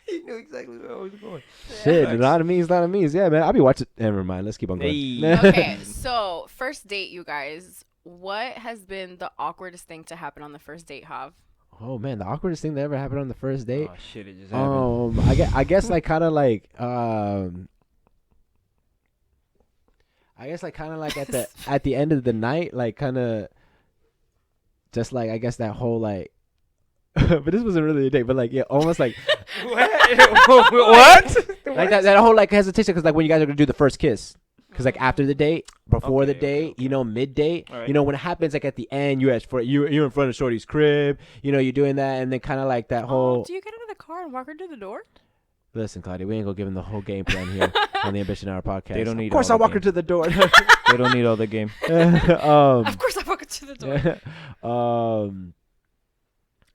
He knew exactly where I was going. Shit, a lot of memes. Yeah, man. I'll be watching. Never mind. Let's keep on going. Hey. Okay, so first date, you guys. What has been the awkwardest thing to happen on the first date, Hav? Oh man, the awkwardest thing that ever happened on the first date. Oh, shit, it just happened. I guess like kind of like I guess like kind of like at the end of the night, like kind of just like I guess that whole like. But this wasn't really a date, but like yeah, almost like What? like that whole like hesitation because like when you guys are gonna do the first kiss. Because like after the date, before the Okay, date, okay. you know, mid date, All right. you know, when it happens like at the end, you're in front of Shorty's crib, you know, you're doing that, and then kind of like that whole. Do you get out of the car and walk her to the door? Listen, Claudia, we ain't gonna give him the whole game plan here on the Ambition Hour podcast. They don't need Of course, all I'll the walk her game. to the door. They don't need all the game. Of course, I walk her to the door.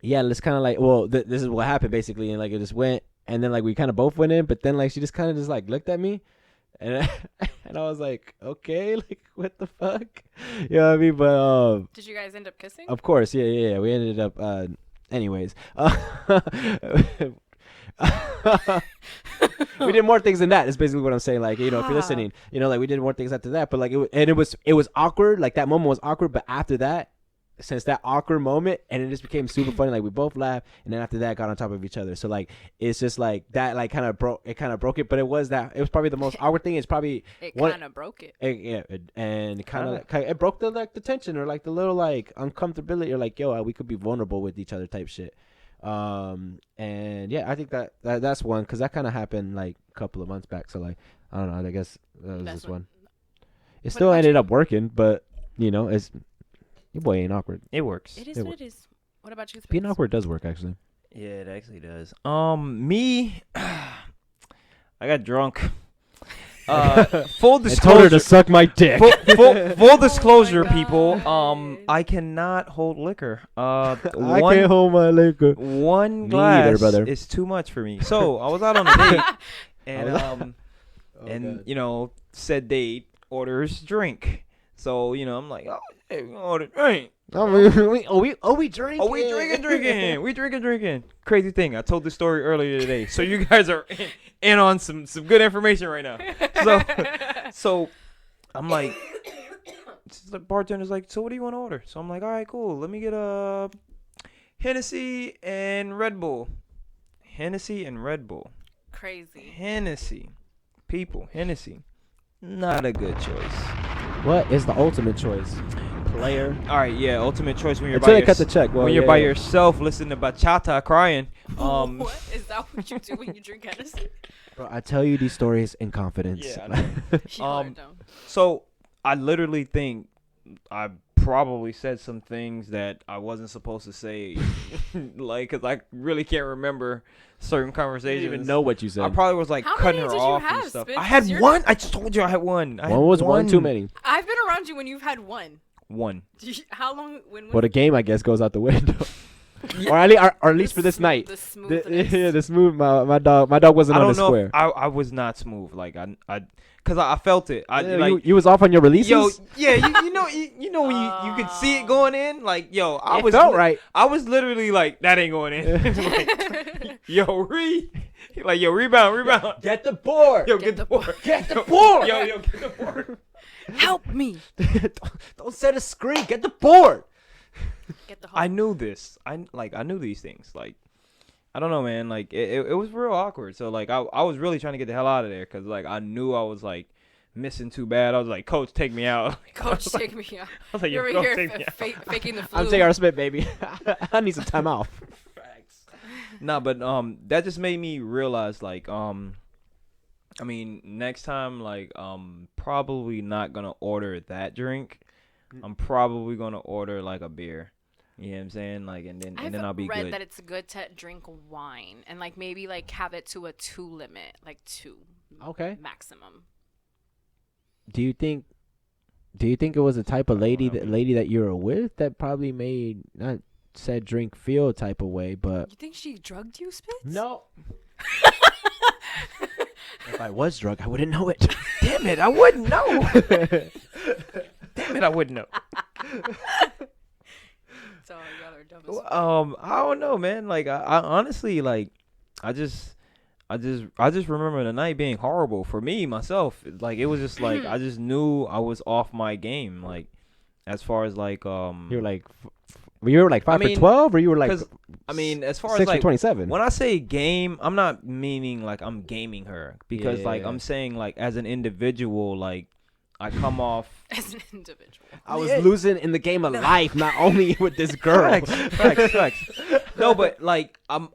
Yeah, it's kind of like, well, this is what happened basically, and like it just went, and then like we kind of both went in, but then like she just kind of just like looked at me, and and I was like, okay, like what the fuck, you know what I mean? But Did you guys end up kissing? of course, yeah. We ended up, anyways. We did more things than that. Is basically what I'm saying. Like, you know, if you're listening, you know, like we did more things after that. But like, it was awkward. Like that moment was awkward. But after that, since that awkward moment, and it just became super funny. Like we both laughed, and then after that, got on top of each other. So like, it's just like that. Like kind of broke it. But it was probably the most awkward thing. It's probably It one- kind of broke it. and kind of it broke the like the tension or like the little like uncomfortability or like we could be vulnerable with each other type shit. And yeah, I think that's one because that kind of happened like a couple of months back. So like I don't know. I guess that was That's this when- one. It What still about ended you? up working, but you know, it's your boy ain't awkward. It works. It is It what it is. What about you? Being Spence? awkward does work actually. Yeah, it actually does. Me, I got drunk. Full I told her to disclosure. suck my dick. Full disclosure, Oh my people. God. I cannot hold liquor. I One can't hold my liquor. one Me glass either, brother. is too much for me. So I was out on a date, and Oh, and God. you know, said date orders drink. So you know, I'm like, oh, hey, we gonna order drink. we drinking. Oh, we drinking. We drinking. Crazy thing. I told this story earlier today, so you guys are in on some good information right now. So I'm like, the bartender's like, so what do you want to order? So I'm like, all right, cool. Let me get a Hennessy and Red Bull. Hennessy and Red Bull. Crazy. Hennessy. People, Hennessy. Not a good choice. What is the ultimate choice? Player. All right, yeah, ultimate choice when you're Until by they cut the check. Well, when you're yeah, by yeah. yourself listening to bachata crying. What is that? What you do when you drink Hennessy? Bro, I tell you these stories in confidence. Yeah, I know. You are dumb. So I literally think I probably said some things that I wasn't supposed to say, like, cause I really can't remember certain I conversations. didn't even know what you said. I probably was like How cutting many her did you off have, and stuff. Spitz? I had 'Cause you're- one. I just told you I had one. I had one was one too many. I've been around you when you've had one. One. How long? When? Well, the game, I guess, goes out the window. or at least for this night. The smoothness. The smooth. My dog wasn't I on don't the know. square. If I was not smooth. Like cause I felt it. I Yeah, like. you was off on your releases. Yo, yeah, you know when you could see it going in, like yo, I It was felt right. I was literally like, that ain't going in. Like, yo, rebound. Get the board. Yo, get the board. Get the board. Yo, get the board. Help me. Don't set a screen. Get the board. Get the. I knew this. I knew these things. Like, I don't know, man. Like, it was real awkward. So like, I was really trying to get the hell out of there because like I knew I was like missing too bad. I was like, Coach, take me out. Coach, take me out. I was like, You're yo, over Coach, here take me out. faking the flu. I'm J.R. Smith, baby. I need some time off. Nah, but that just made me realize like I mean, next time like probably not gonna order that drink. I'm probably gonna order like a beer. You know what I'm saying? Like and then I'll be I've read good. that it's good to drink wine and like maybe like have it to a 2 limit, like 2 Okay. maximum. Do you think it was the type of lady know, that you were with that probably made not said drink feel type of way, but You think she drugged you, Spitz? no. If I was drunk, I wouldn't know it. Damn it, I wouldn't know. Damn it, I wouldn't know. So y'all are dumb as fuck. I don't know, man. Like I honestly like I just remember the night being horrible for me myself. Like it was just like I just knew I was off my game. Like as far as like You were like 5 mean, for 12, or you were like 'cause, I mean, as far 6 as like for 27. when I say game, I'm not meaning like I'm gaming her because like Yeah. I'm saying like as an individual, like I come off. As an individual. I was losing in the game of life, not only with this girl. Facts. No, but like I'm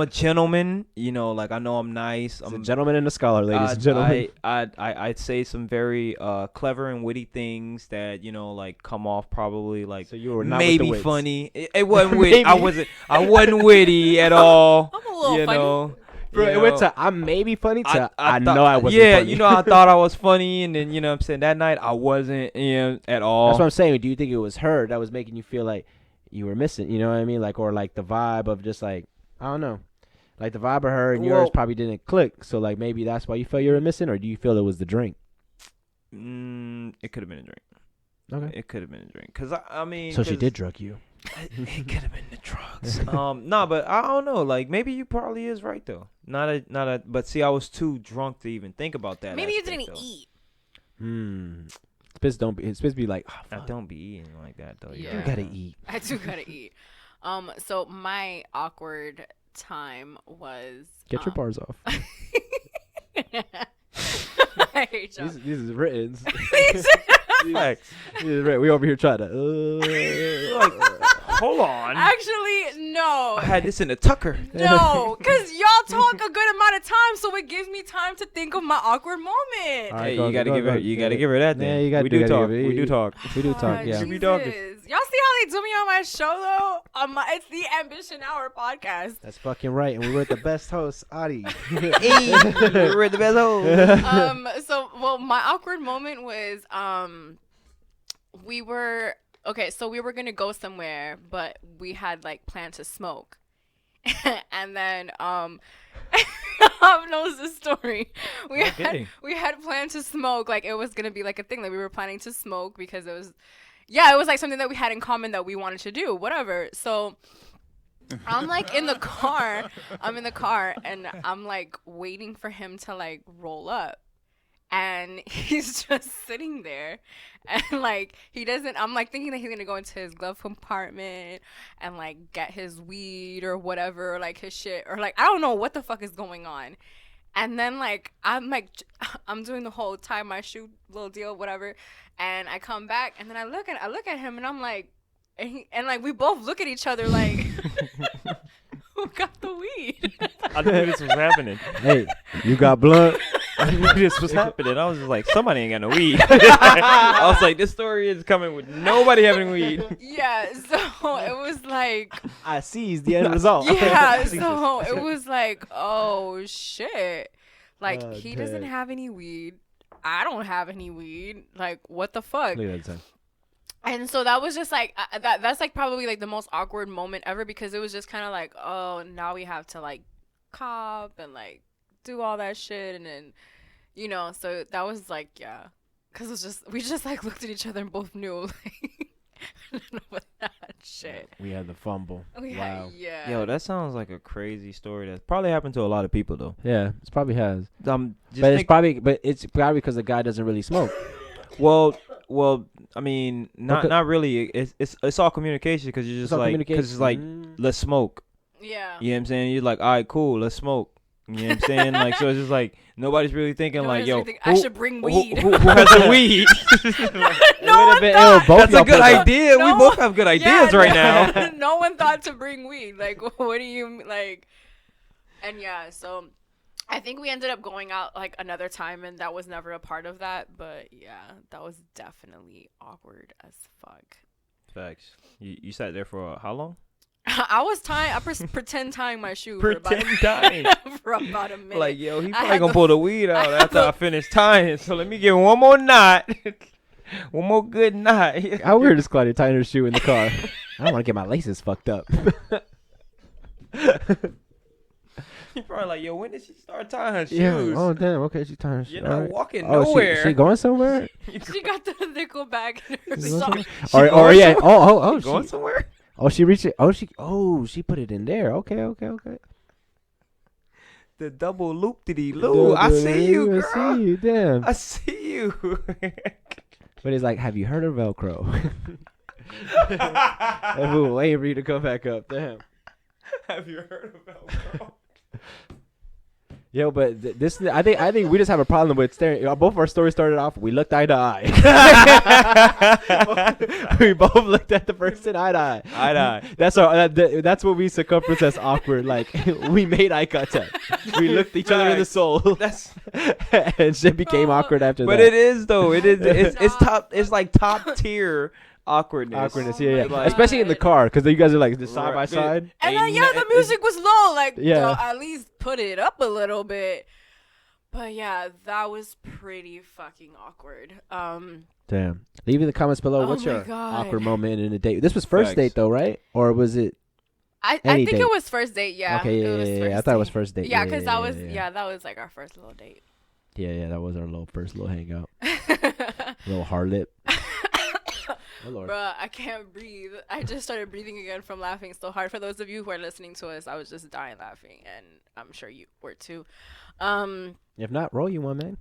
a gentleman, you know. Like I know I'm nice. He's I'm a gentleman and a scholar, ladies and gentlemen. I'd say some very clever and witty things that you know like come off probably like So you were not maybe with the wits. funny. It wasn't witty. Maybe. I wasn't witty at all. I'm a little you funny. know. Bro, You it went know. to I'm maybe funny to I thought- know I wasn't yeah, funny. you know, I thought I was funny, and then you know, what I'm saying that night I wasn't, you know, at all. That's what I'm saying. Do you think it was her that was making you feel like you were missing? You know what I mean? Like, or like the vibe of just like, I don't know. Like the vibe of her and yours Well- probably didn't click. So like maybe that's why you felt you were missing, or do you feel it was the drink? It could have been a drink. Okay. It could have been a drink, cause I mean, So she 'cause did drug you. It could have been the drugs. No, but I don't know. Like maybe you probably is right though. Not a. But see, I was too drunk to even think about that. Maybe you aspect, didn't though. eat. Spitz be like, oh, I fuck. don't be eating like that though. Yeah. You gotta eat. I do gotta eat. So my awkward time was Get your bars off. I hate y'all. These is written. Facts. We over here trying to. Hold on. Actually, no. I had this in the Tucker. No, because y'all talk a good amount of time, so it gives me time to think of my awkward moment. All right, Hey, go, you gotta go, give go. her. You gotta give her that. Then Yeah, you gotta we do do that, talk. give it- We do talk. We do talk, yeah. We talking. Jesus. Y'all see how they do me on my show, though? It's the Ambition Hour podcast. That's fucking right. And we were the best hosts, Adi. We're the best hoes. Well, my awkward moment was, we were gonna go somewhere, but we had like planned to smoke. And then Bob knows the story. Okay. We had planned to smoke, like it was gonna be like a thing that we were planning to smoke because it was like something that we had in common that we wanted to do, whatever. So I'm like in the car, and I'm like waiting for him to like roll up. And he's just sitting there, and like he doesn't. I'm like thinking that he's gonna go into his glove compartment and like get his weed or whatever, or, like his shit, or like I don't know what the fuck is going on. And then like I'm doing the whole tie my shoe little deal, whatever. And I come back, and then I look at him, and I'm like, and like we both look at each other like, who got the weed? I knew this was happening. Hey, you got blunt? I knew this was happening. I was just like, somebody ain't got no weed. I was like, this story is coming with nobody having weed. Yeah, so it was like, I seized the end result. yeah, so it was like, oh shit. Like, Oh, he doesn't dang. have any weed. I don't have any weed. Like, what the fuck? Look at that time. And so that was just like, that's like probably like the most awkward moment ever, because it was just kind of like, oh, now we have to like cop and like do all that shit. And then, you know, so that was like, yeah. Because it was just, we just like looked at each other and both knew, like, I don't know what that shit. We had the fumble. Wow. Yeah. Yo, that sounds like a crazy story that probably happened to a lot of people, though. Yeah, it probably has. Just But it's probably because the guy doesn't really smoke. Well, I mean, Okay. not really. It's all communication, because you're just like, because it's like, let's smoke. Yeah. You know what I'm saying? You're like, all right, cool, let's smoke. You know what I'm saying? Like, so it's just like nobody's really thinking No, like, I yo, was thinking, I should bring weed. Who has a weed? No one thought. That's a good idea. No We both have good ideas right now. No one thought to bring weed. Like, what do you like? And yeah, so I think we ended up going out like another time, and that was never a part of that. But yeah, that was definitely awkward as fuck. Facts. You sat there for how long? I was tying. I pretend tying my shoe Pretend for tying. about, for about a minute. Like, yo, he I probably had gonna the- pull the weed out had after I the- finish tying. So let me get one more knot. One more good knot. How weird is Claudia tying her shoe in the car? I don't want to get my laces fucked up. He probably like, yo, when did she start tying her shoes? Yeah. Oh damn. Okay, she's tying her shoe. You're not walking Oh, nowhere. she going somewhere? She got the nickel bag in her She going sock. somewhere? Or going yeah. somewhere? Oh. Going She, somewhere? oh, she reached it. She put it in there. Okay. The double loop diddy loo. I see you, girl. I see you. Damn. I see you. But he's like, have you heard of Velcro? And we were waiting for you to come back up. Damn. Have you heard of Velcro? Yo, but this I think we just have a problem with staring. Both of our stories started off. We looked eye to eye. We both looked at the person eye to eye. Eye to eye. That's what we circumference as awkward. Like we made eye contact. We looked each other in the soul. That's. And shit became awkward after But that. it is though. It is. It's top. It's like top tier awkwardness. Awkwardness, yeah. Like- Especially in the car, because you guys are like side by Right. side. And Ain't then yeah, no- the music was low. Like, Yeah. at least put it up a little bit. But yeah, that was pretty fucking awkward. Damn. Leave in the comments below. Oh What's my your God. awkward moment in a date? This was first Facts. date though, right? Or was it? I Any think date. it was first date. Yeah. Okay, it was yeah. first I thought it date. was first date. Yeah, because that was yeah. that was like our first little date. Yeah, that was our first little hangout. Little harlot. Oh, Lord. Bruh, I can't breathe. I just started breathing again from laughing so hard. For those of you who are listening to us, I was just dying laughing, and I'm sure you were too. If not, roll you one, man.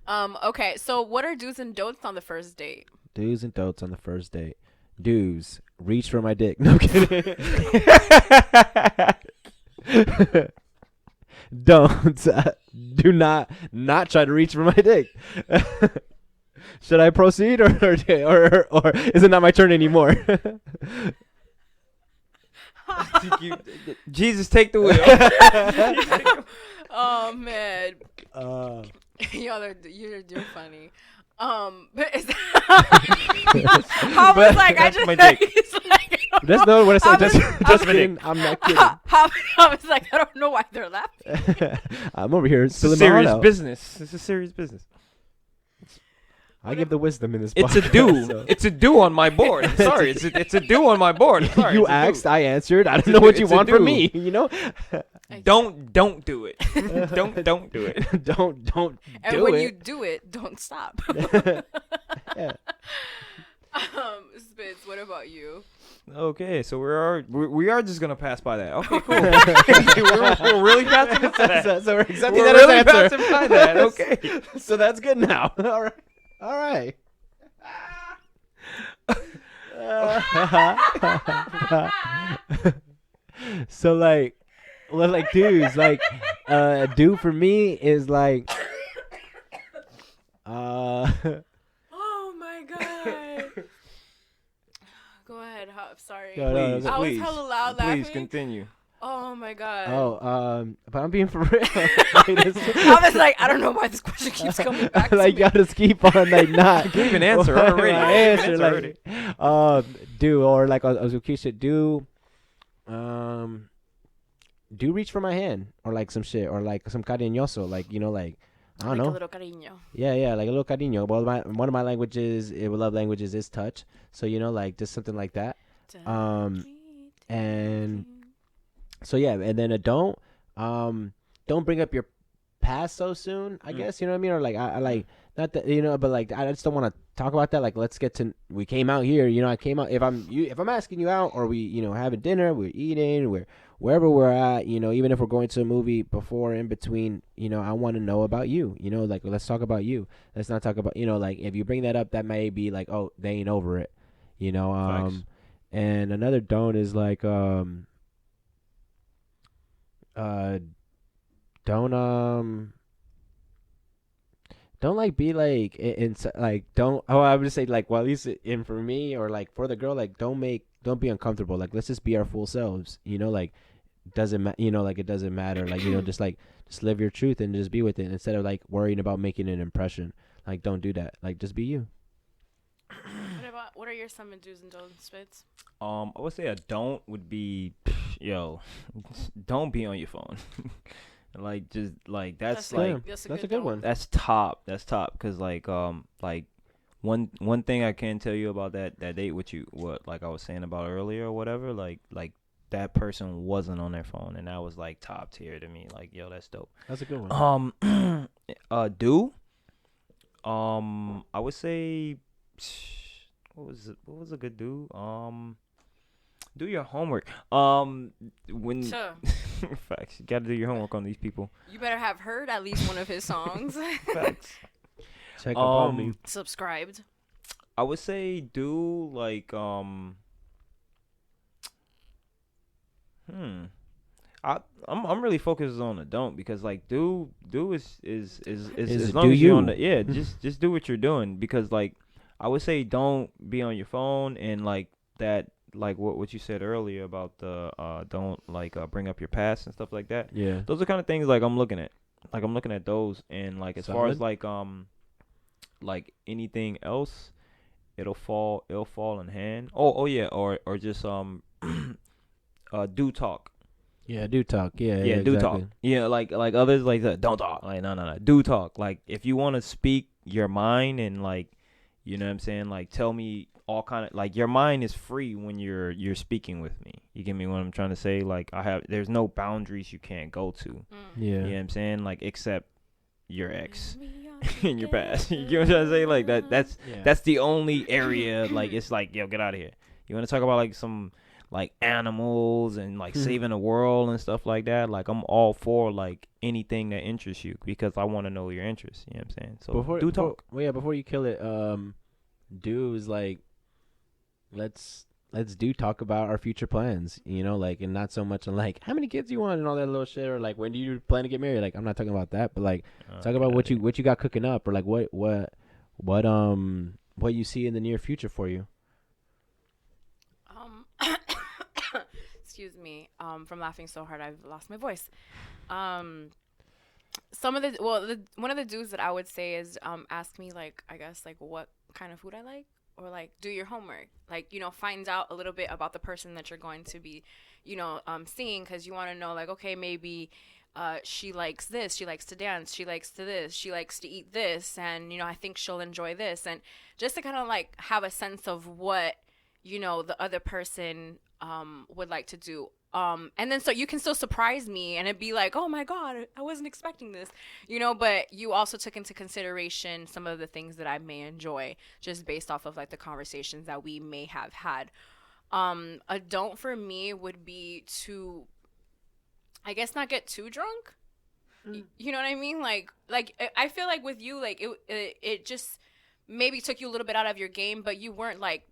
Okay, so what are do's and don'ts on the first date? Do's and don'ts on the first date. Do's, reach for my dick. No, I'm kidding. Don'ts, do not try to reach for my dick. Should I proceed or is it not my turn anymore? Jesus, take the wheel. Oh man, Uh, you're funny. But is I was like, I That's just my dick. he's like, I don't just know. know what I said. I Just was- kidding. I'm not kidding. I was like, I don't know why they're laughing. I'm over here It's a spilling my heart serious out. business. It's a serious business. I give the wisdom in this. It's a podcast, do. so. It's a do on my board. I'm sorry. It's a do on my board. I'm sorry. You It's a do. asked, I answered. I don't a know do- what you it's a want from do. me. You know, Don't do it. don't do it. don't And do when it. you do it, don't stop. Yeah. Spitz, what about you? Okay, so we are just gonna pass by that. Okay, cool. we're really passing by that. So we're accepting We're that really as answer. passing by that. Okay. So that's good now. All right. So like, well, like dudes, like, do for me is like, Oh my god. Go ahead, Hop. Sorry. No, no, Please, no. I was please, hella loud please laughing. continue. Oh my god. But I'm being for real. I was like, I don't know why this question keeps coming back to like me. y'all just keep on like not Gave an answer already. My Gave an answer, answer like, already. do or like Keisha, do reach for my hand or like some shit or like some cariñoso, like like I don't Like know. a little cariño. Yeah, like a little cariño. Well, one of my languages, love languages, is touch. So like just something like that. And so yeah, and then don't bring up your past so soon. I guess you know what I mean, or like I like not that but like I just don't want to talk about that. Like let's get to we came out here. I came out if I'm asking you out or we having dinner, we're eating, we're wherever we're at. Even if we're going to a movie before in between. I want to know about you. Like let's talk about you. Let's not talk about like if you bring that up, that may be like oh they ain't over it. Facts. And another don't is like don't like be like in like don't I would say like well at least in for me or like for the girl like don't be uncomfortable, like let's just be our full selves, like doesn't like it doesn't matter, like just live your truth and just be with it instead of like worrying about making an impression. Like don't do that, like just be you. What are your some do's and don'ts, Spitz? I would say a don't would be, don't be on your phone. Like just like that's like that's a good one. that's top. That's top because like one thing I can tell you about that date with you, what like I was saying about earlier or whatever, like that person wasn't on their phone and that was like top tier to me. Like that's dope. That's a good one. Do I would say. What was a good do? Do your homework. When Sure. facts, you gotta do your homework on these people. You better have heard at least one of his songs. Facts. Check up on me. Subscribed. I would say do like I'm really focused on the don't because like do is as long do as you're you. on the just do what you're doing because like I would say don't be on your phone and like that like what you said earlier about the don't like bring up your past and stuff like that. Yeah. Those are kind of things like I'm looking at those and like as far as like anything else it'll fall in hand. Oh yeah, or just do talk. Yeah, do talk. Yeah, do exactly. talk. Yeah, like others like that. Don't talk. Like no. Do talk. Like if you want to speak your mind and like, you know what I'm saying? Like tell me all kind of like your mind is free when you're speaking with me. You get me what I'm trying to say? Like there's no boundaries you can't go to. Yeah. You know what I'm saying? Like except your ex in your past. You get what I'm trying to say? Like that's the only area like it's like yo get out of here. You want to talk about like some like animals and like saving the world and stuff like that, like I'm all for like anything that interests you because I want to know your interests. You know what I'm saying? So do talk. Before you kill it, do is like let's do talk about our future plans, like and not so much on like how many kids you want and all that little shit or like when do you plan to get married. Like I'm not talking about that, but like talk about what you got cooking up or like what you see in the near future for you. Excuse me. From laughing so hard, I've lost my voice. One of the do's that I would say is ask me like I guess like what kind of food I like or like do your homework. Like find out a little bit about the person that you're going to be seeing because you want to know like okay maybe she likes this, she likes to dance, she likes to this, she likes to eat this, and I think she'll enjoy this, and just to kind of like have a sense of what the other person would like to do. And then so you can still surprise me and it'd be like, oh my God, I wasn't expecting this, but you also took into consideration some of the things that I may enjoy just based off of like the conversations that we may have had. A don't for me would be to, I guess, not get too drunk. You know what I mean? Like I feel like with you, like it just maybe took you a little bit out of your game, but you weren't like,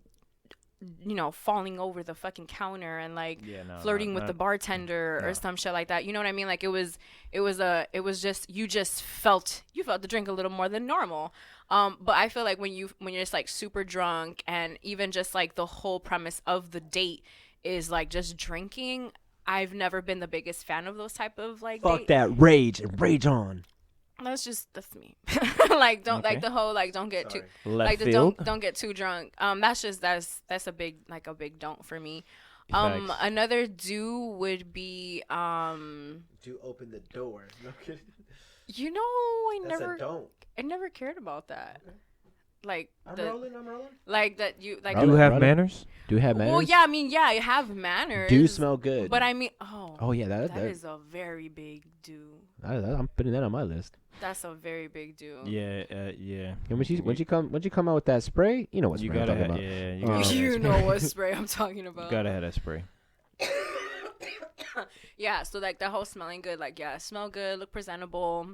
falling over the fucking counter and like flirting with the bartender or some shit like that. You know what I mean? Like it was just you felt the drink a little more than normal. But I feel like when you're just like super drunk and even just like the whole premise of the date is like just drinking, I've never been the biggest fan of those type of like Fuck date. that rage on. That's me. Like don't Okay. like the whole like don't get too Left like the field. don't get too drunk. That's a big don't for me. Facts. Another do would be To open the door. No kidding. you know I That's never a don't. I never cared about that. Like I'm the rolling. like that you like Rolling. Do have Brother. manners? Do have manners? well yeah I mean yeah you have manners Do smell good. but I mean Oh yeah, that is a very big do. I'm putting that on my list. That's a very big do. Yeah, yeah. And when she come out with that spray, you know what You spray I'm gotta talking have, about. yeah, you Um, gotta have that You spray. know what spray I'm talking You about. gotta have that spray. Yeah, so like the whole smelling good, like yeah, smell good, look presentable,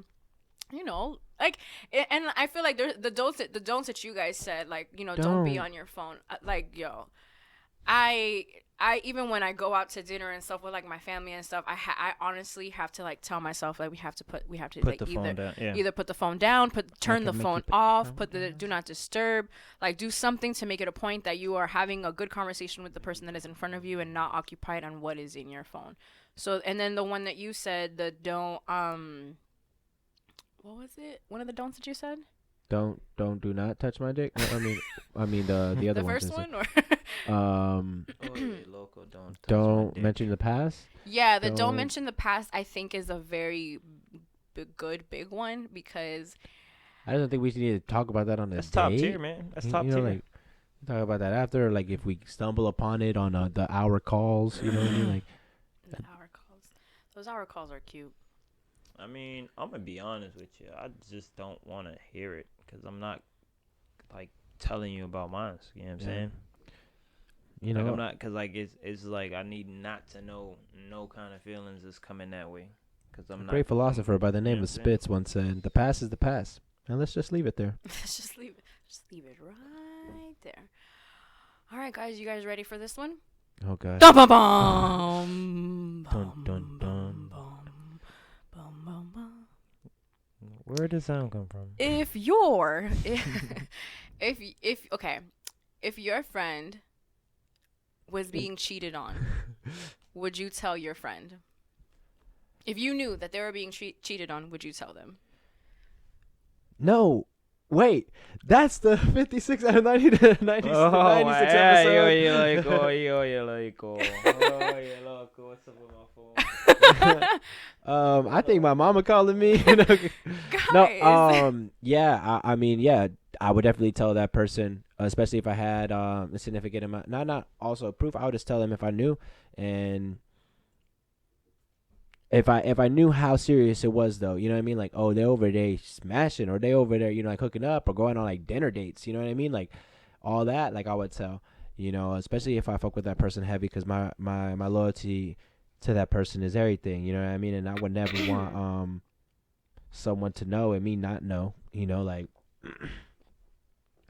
you know, like, and I feel like there's the don'ts that you guys said, like you know, don't be Don't. on your phone, like yo, I even when I go out to dinner and stuff with like my family and stuff, I honestly have to like tell myself like we have to Put like the phone down. Yeah. either put the phone down, turn the make phone you put the off, phone put the down. do not disturb, like do something to make it a point that you are having a good conversation with the person that is in front of you and not occupied on what is in your phone. So, and then the one that you said, the don't, what was it? One of the don'ts that you said? Do not touch my dick. No, I mean the other The one. first one, or Local, Don't mention the past. yeah, the don't Don't- mention the past. I think is a very good big one because I don't think we need to talk about that on the That's date. top tier, man. That's top tier. Like talk about that after, like if we stumble upon it on the hour calls. You know what I mean? Like the hour calls. Those hour calls are cute. I mean, I'm gonna be honest with you. I just don't want to hear it because I'm not like telling you about mine. You know what I'm Yeah. saying? you Like know. I'm not, cause like it's like I need not to know no kind of feelings is coming that way, cause I'm A not. great philosopher by the name Yeah, of yeah. Spitz once said, "The past is the past, and let's just leave it there." Let's just leave it right there. All right, guys, you guys ready for this one? Oh god. Dum bum bum. Dun, dun, dun. Bum, bum, bum. Where does sound come from? If your friend was being cheated on, would you tell your friend? If you knew that they were being cheated on, would you tell them? No, wait. That's the 56 out of 90 to 96 episode. What's up with my phone? I think my mama calling me. Guys. No, yeah, I mean, yeah, I would definitely tell that person, especially if I had a significant amount. Not also proof. I would just tell them if I knew, and if I knew how serious it was, though, you know what I mean? Like, oh, they're over there smashing, or they over there, you know, like hooking up, or going on like dinner dates. You know what I mean? Like all that. Like I would tell, you know, especially if I fuck with that person heavy, because my loyalty to that person is everything. You know what I mean? And I would never want someone to know and me not know. You know, like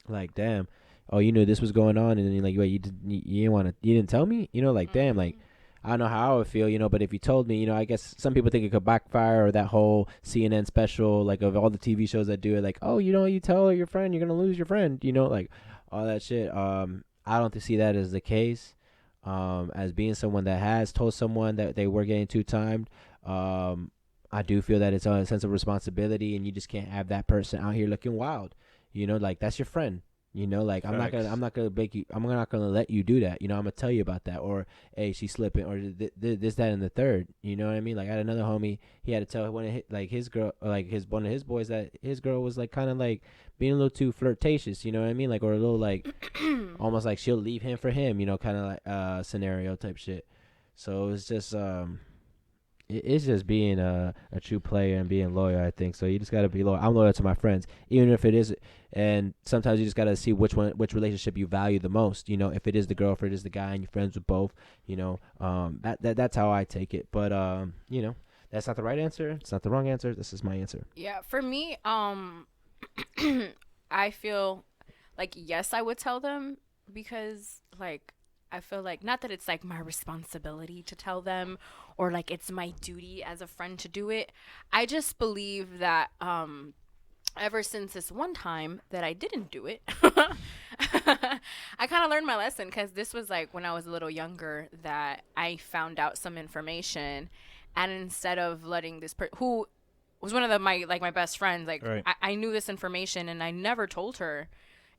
like damn, oh, you knew this was going on, and then you're like, wait, you didn't tell me. You know, like damn, like. I don't know how I would feel, you know, but if you told me, you know, I guess some people think it could backfire, or that whole CNN special, like of all the TV shows that do it, like, oh, you know, you tell your friend, you're going to lose your friend, you know, like all that shit. I don't see that as the case. As being someone that has told someone that they were getting two-timed, I do feel that it's a sense of responsibility, and you just can't have that person out here looking wild, you know, like that's your friend. You know, like I'm not gonna make you. I'm not gonna let you do that. You know, I'm gonna tell you about that. Or, hey, she's slipping. Or this, that, and the third. You know what I mean? Like I had another homie. He had to tell one of his girl, or like one of his boys, that his girl was like kind of like being a little too flirtatious. You know what I mean? Like, or a little like almost like she'll leave him for him. You know, kind of like scenario type shit. So it's just it's just being a true player and being loyal, I think. So you just gotta be loyal. I'm loyal to my friends, even if it is. And sometimes you just gotta see which relationship you value the most. You know, if it is the girl, if it is the guy, and you're friends with both. You know, that's how I take it. But you know, that's not the right answer. It's not the wrong answer. This is my answer. Yeah, for me, I feel like yes, I would tell them because like I feel like not that it's like my responsibility to tell them or like it's my duty as a friend to do it. I just believe that ever since this one time that I didn't do it, I kind of learned my lesson because this was like when I was a little younger that I found out some information, and instead of letting this who was one of my best friends, like Right. I knew this information and I never told her,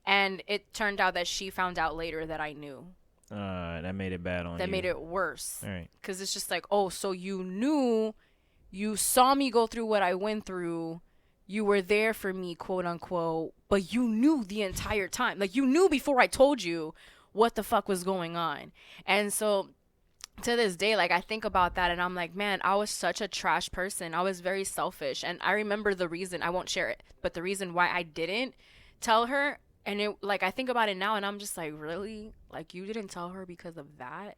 and it turned out that she found out later that I knew. That made it bad on you. That made it worse. All right. Because it's just like, oh, so you saw me go through what I went through. You were there for me, quote unquote, but you knew the entire time. Like, you knew before I told you what the fuck was going on. And so to this day, like, I think about that and I'm like, man, I was such a trash person. I was very selfish. And I remember the reason, I won't share it, but the reason why I didn't tell her. And it, like, I think about it now and I'm just like, really? Like, you didn't tell her because of that?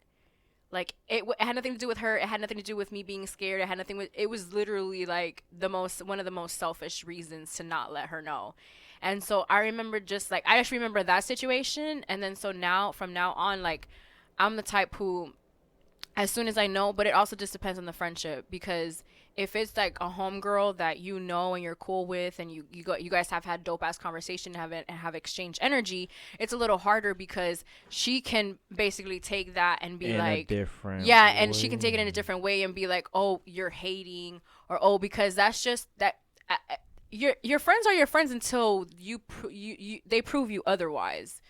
Like, it had nothing to do with her. It had nothing to do with me being scared. It had nothing with, it was literally like one of the most selfish reasons to not let her know. And so I remember I just remember that situation. And then so now, from now on, like, I'm the type who, as soon as I know, but it also just depends on the friendship, because if it's like a homegirl that you know and you're cool with and you guys have had dope ass conversation and have exchanged energy, it's a little harder because she can basically take that and be In like, a different and she can take it in a way. different way and be like, oh, you're hating, or oh, because that's just that. Your friends are your friends until they prove you otherwise.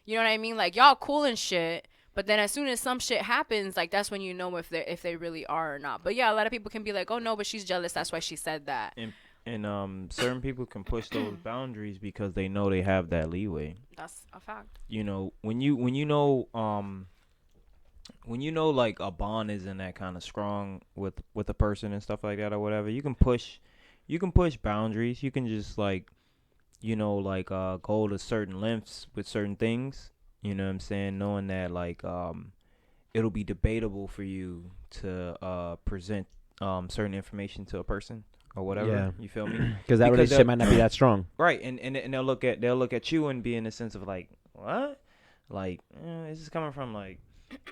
You know what I mean? Like, y'all cool and shit. But then as soon as some shit happens, like, that's when you know if they really are or not. But yeah, a lot of people can be like, oh no, but she's jealous, that's why she said that. And certain people can push those boundaries because they know they have that leeway. That's a fact. You know, when you know like a bond isn't that kind of strong with a person and stuff like that or whatever, you can push boundaries. You can just like, you know, like go to certain lengths with certain things. You know what I'm saying? Knowing that, like, it'll be debatable for you to present certain information to a person or whatever. Yeah. You feel me? Because that Because relationship might not be that strong. Right. And they'll look at you and be in the sense of like, what? Like, this is coming from like,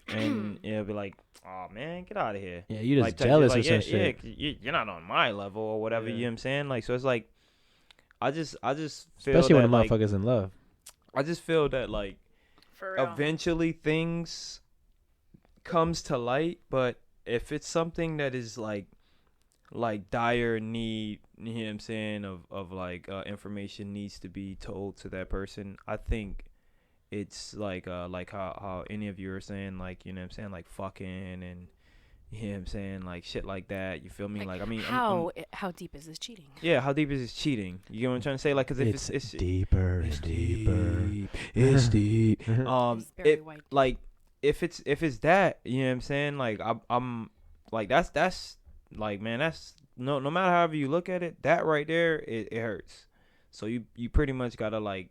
and it'll be like, oh man, get out of here. Yeah, you just Like, type jealous shit, or some like, shit. yeah, you're not on my level or whatever. Yeah. You know what I'm saying? Like, so it's like, I just feel Especially when that, a like, motherfucker's in love. I just feel that like, For real. eventually things comes to light, but if it's something that is like dire need, you know what I'm saying, of like information needs to be told to that person, I think it's like how any of you are saying, like, you know what I'm saying, like fucking and, you know what I'm saying, like shit like that. You feel me? Like, I mean, how deep is this cheating? yeah, how deep is this cheating? You get what I'm trying to say? Like, cause if it's deeper, it's deep. It's deep. It's very It, white. like if it's that, you know what I'm saying, like I'm like that's like, man, that's no matter however you look at it, that right there, it hurts. So you pretty much gotta like,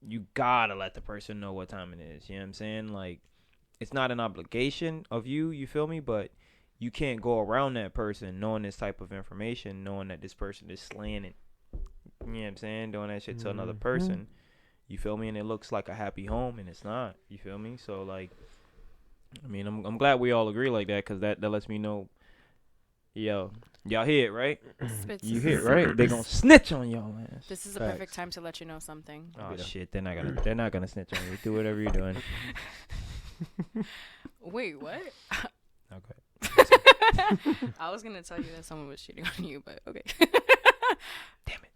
you gotta let the person know what time it is. You know what I'm saying? Like, it's not an obligation of you feel me? But you can't go around that person knowing this type of information, knowing that this person is slaying it. You know what I'm saying? Doing that shit to another person. You feel me? And it looks like a happy home, and it's not. You feel me? So like, I mean, I'm glad we all agree like that, because that lets me know, yo, y'all hear it, right? Spits. You hear it, right? They gonna snitch on y'all ass. This is a Facts. perfect time to let you know something. Oh shit, they're not gonna snitch on you. Do whatever you're doing. Wait, what? Okay. I was gonna tell you that someone was cheating on you, but okay. Damn it.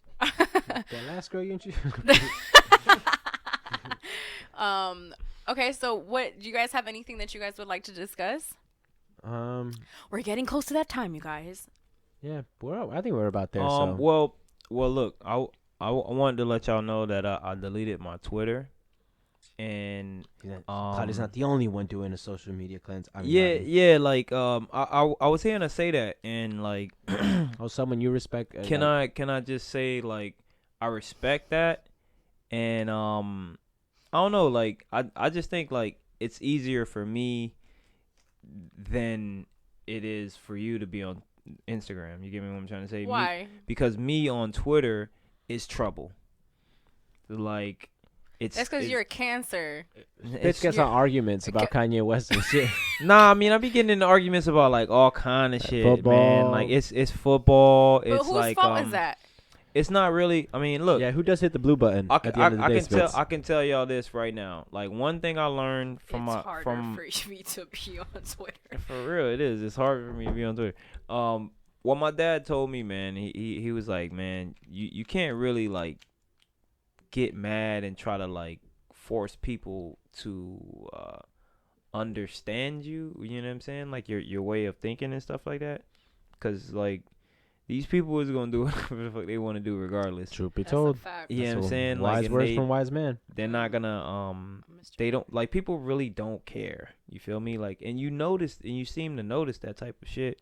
That last girl you introduced. Okay, so what, do you guys have anything that you guys would like to discuss? We're getting close to that time, you guys. Yeah, I think we're about there. So Well, look, I wanted to let y'all know that I deleted my Twitter, and Claudia's not the only one doing a social media cleanse. I mean, yeah, like I was hearing her say that, and like, oh, someone you respect. can I just say, like, I respect that, and I don't know, like, I just think, like, it's easier for me than it is for you to be on Instagram. You get me what I'm trying to say? Why? Because me on Twitter is trouble. Like, That's because you're a Cancer. Bitch gets on arguments about Kanye West and shit. Nah, I mean, I be getting into arguments about like all kind of shit, Football. man. Like, it's football. But It's whose like fault is that? it's not really. I mean, look. Yeah, who does hit the blue button I, at the end of the day, Spitz? I can tell y'all this right now. Like one thing I learned from it's my harder from for me to be on Twitter. for real, it is. It's hard for me to be on Twitter. What my dad told me, man, he was like, man, you can't really like get mad and try to like force people to understand you. You know what I'm saying? Like your way of thinking and stuff like that. Cause like these people is gonna do whatever the fuck they want to do regardless. Truth be That's a told. fact. You know what I'm saying? Wise Like, and words from wise man. they're not gonna they don't like people really don't care. You feel me? Like, and you seem to notice that type of shit.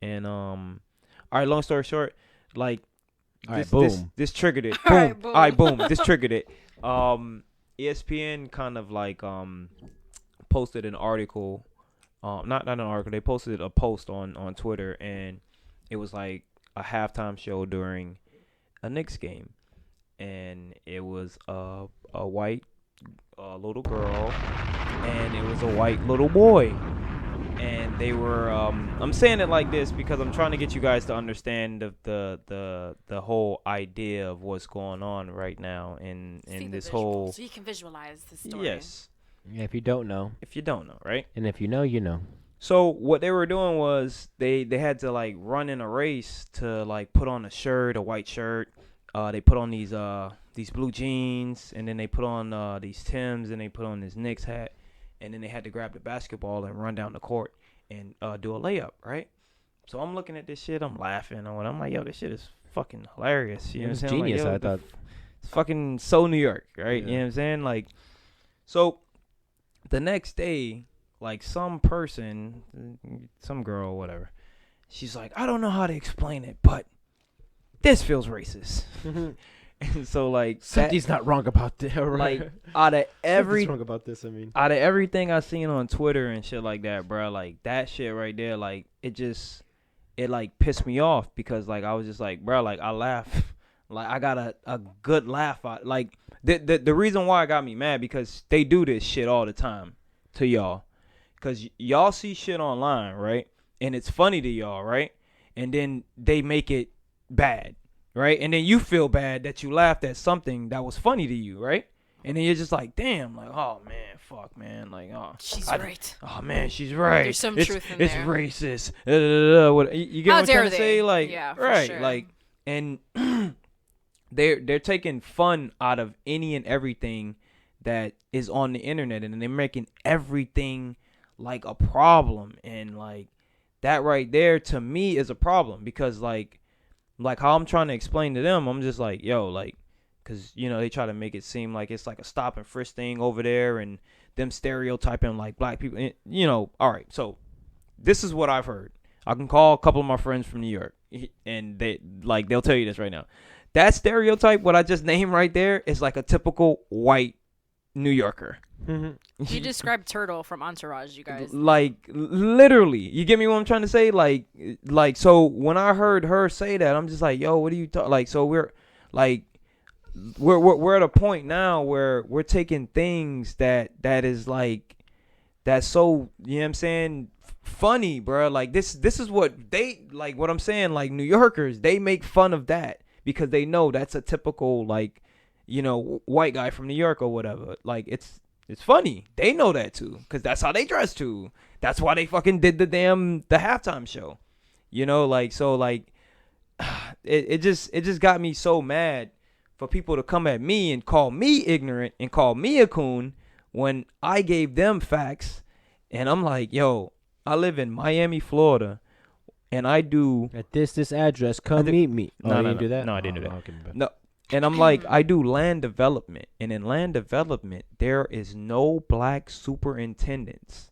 And all right, long story short, like All right, boom. This triggered it. All right, Boom. boom. All right, boom. This triggered it. ESPN kind of like posted an article, not an article. They posted a post on Twitter, and it was like a halftime show during a Knicks game, and it was a white little girl, and it was a white little boy. And they were I'm saying it like this because I'm trying to get you guys to understand the whole idea of what's going on right now in See the this visual, whole so you can visualize the story. yes, Yeah, if you don't know, if you don't know, right? and if you know, you know. So what they were doing was they had to like run in a race to like put on a white shirt. They put on these blue jeans, and then they put on these Timbs, and they put on this Knicks hat. And then they had to grab the basketball and run down the court and do a layup, right? So I'm looking at this shit. I'm laughing. And I'm like, yo, this shit is fucking hilarious. You know what I'm saying? Genius, like, yo, I thought. it's fucking so New York, right? Yeah. You know what I'm saying? Like, so the next day, like some person, some girl, whatever, she's like, I don't know how to explain it, but this feels racist. And so like Something's not wrong about this. like out of Something's wrong about this. I mean, out of everything I seen on Twitter and shit like that, bro, like that shit right there, like it like pissed me off because like I was just like, bro, like I laugh, like I got a good laugh out. Like the reason why it got me mad because they do this shit all the time to y'all, cause y'all see shit online, right, and it's funny to y'all, right, and then they make it bad. Right? And then you feel bad that you laughed at something that was funny to you, right? And then you're just like, damn, like, oh, man, fuck, man. Like, oh. She's right. Oh, man, she's right. There's some it's, truth in it's there. racist. What, you get How what I'm trying dare to say? they? Like, Yeah, for right. sure. Like, and they're taking fun out of any and everything that is on the internet. And they're making everything like a problem. And, like, that right there to me is a problem because, like how I'm trying to explain to them, I'm just like, yo, like, because, you know, they try to make it seem like it's like a stop and frisk thing over there and them stereotyping like black people, you know, all right. So this is what I've heard. I can call a couple of my friends from New York and they'll tell you this right now. That stereotype, what I just named right there, is like a typical white New Yorker. You described Turtle from Entourage, you guys. Like literally, you get me what I'm trying to say? Like so when I heard her say that, I'm just like, yo, what are you talking? Like, so we're at a point now where we're taking things that is like that's so, you know what I'm saying, funny, bro. Like this is what they like. What I'm saying, like New Yorkers, they make fun of that because they know that's a typical like, you know, white guy from New York or whatever. Like it's funny. They know that too, because that's how they dress too. That's why they fucking did the halftime show. You know, like, so like it just got me so mad for people to come at me and call me ignorant and call me a coon when I gave them facts. And I'm like, yo, I live in Miami, Florida, and I do at this address, come meet me. No, you no, didn't do that? no, I didn't do that. Okay, but- No. And I'm like, I do land development. And in land development, there is no black superintendents.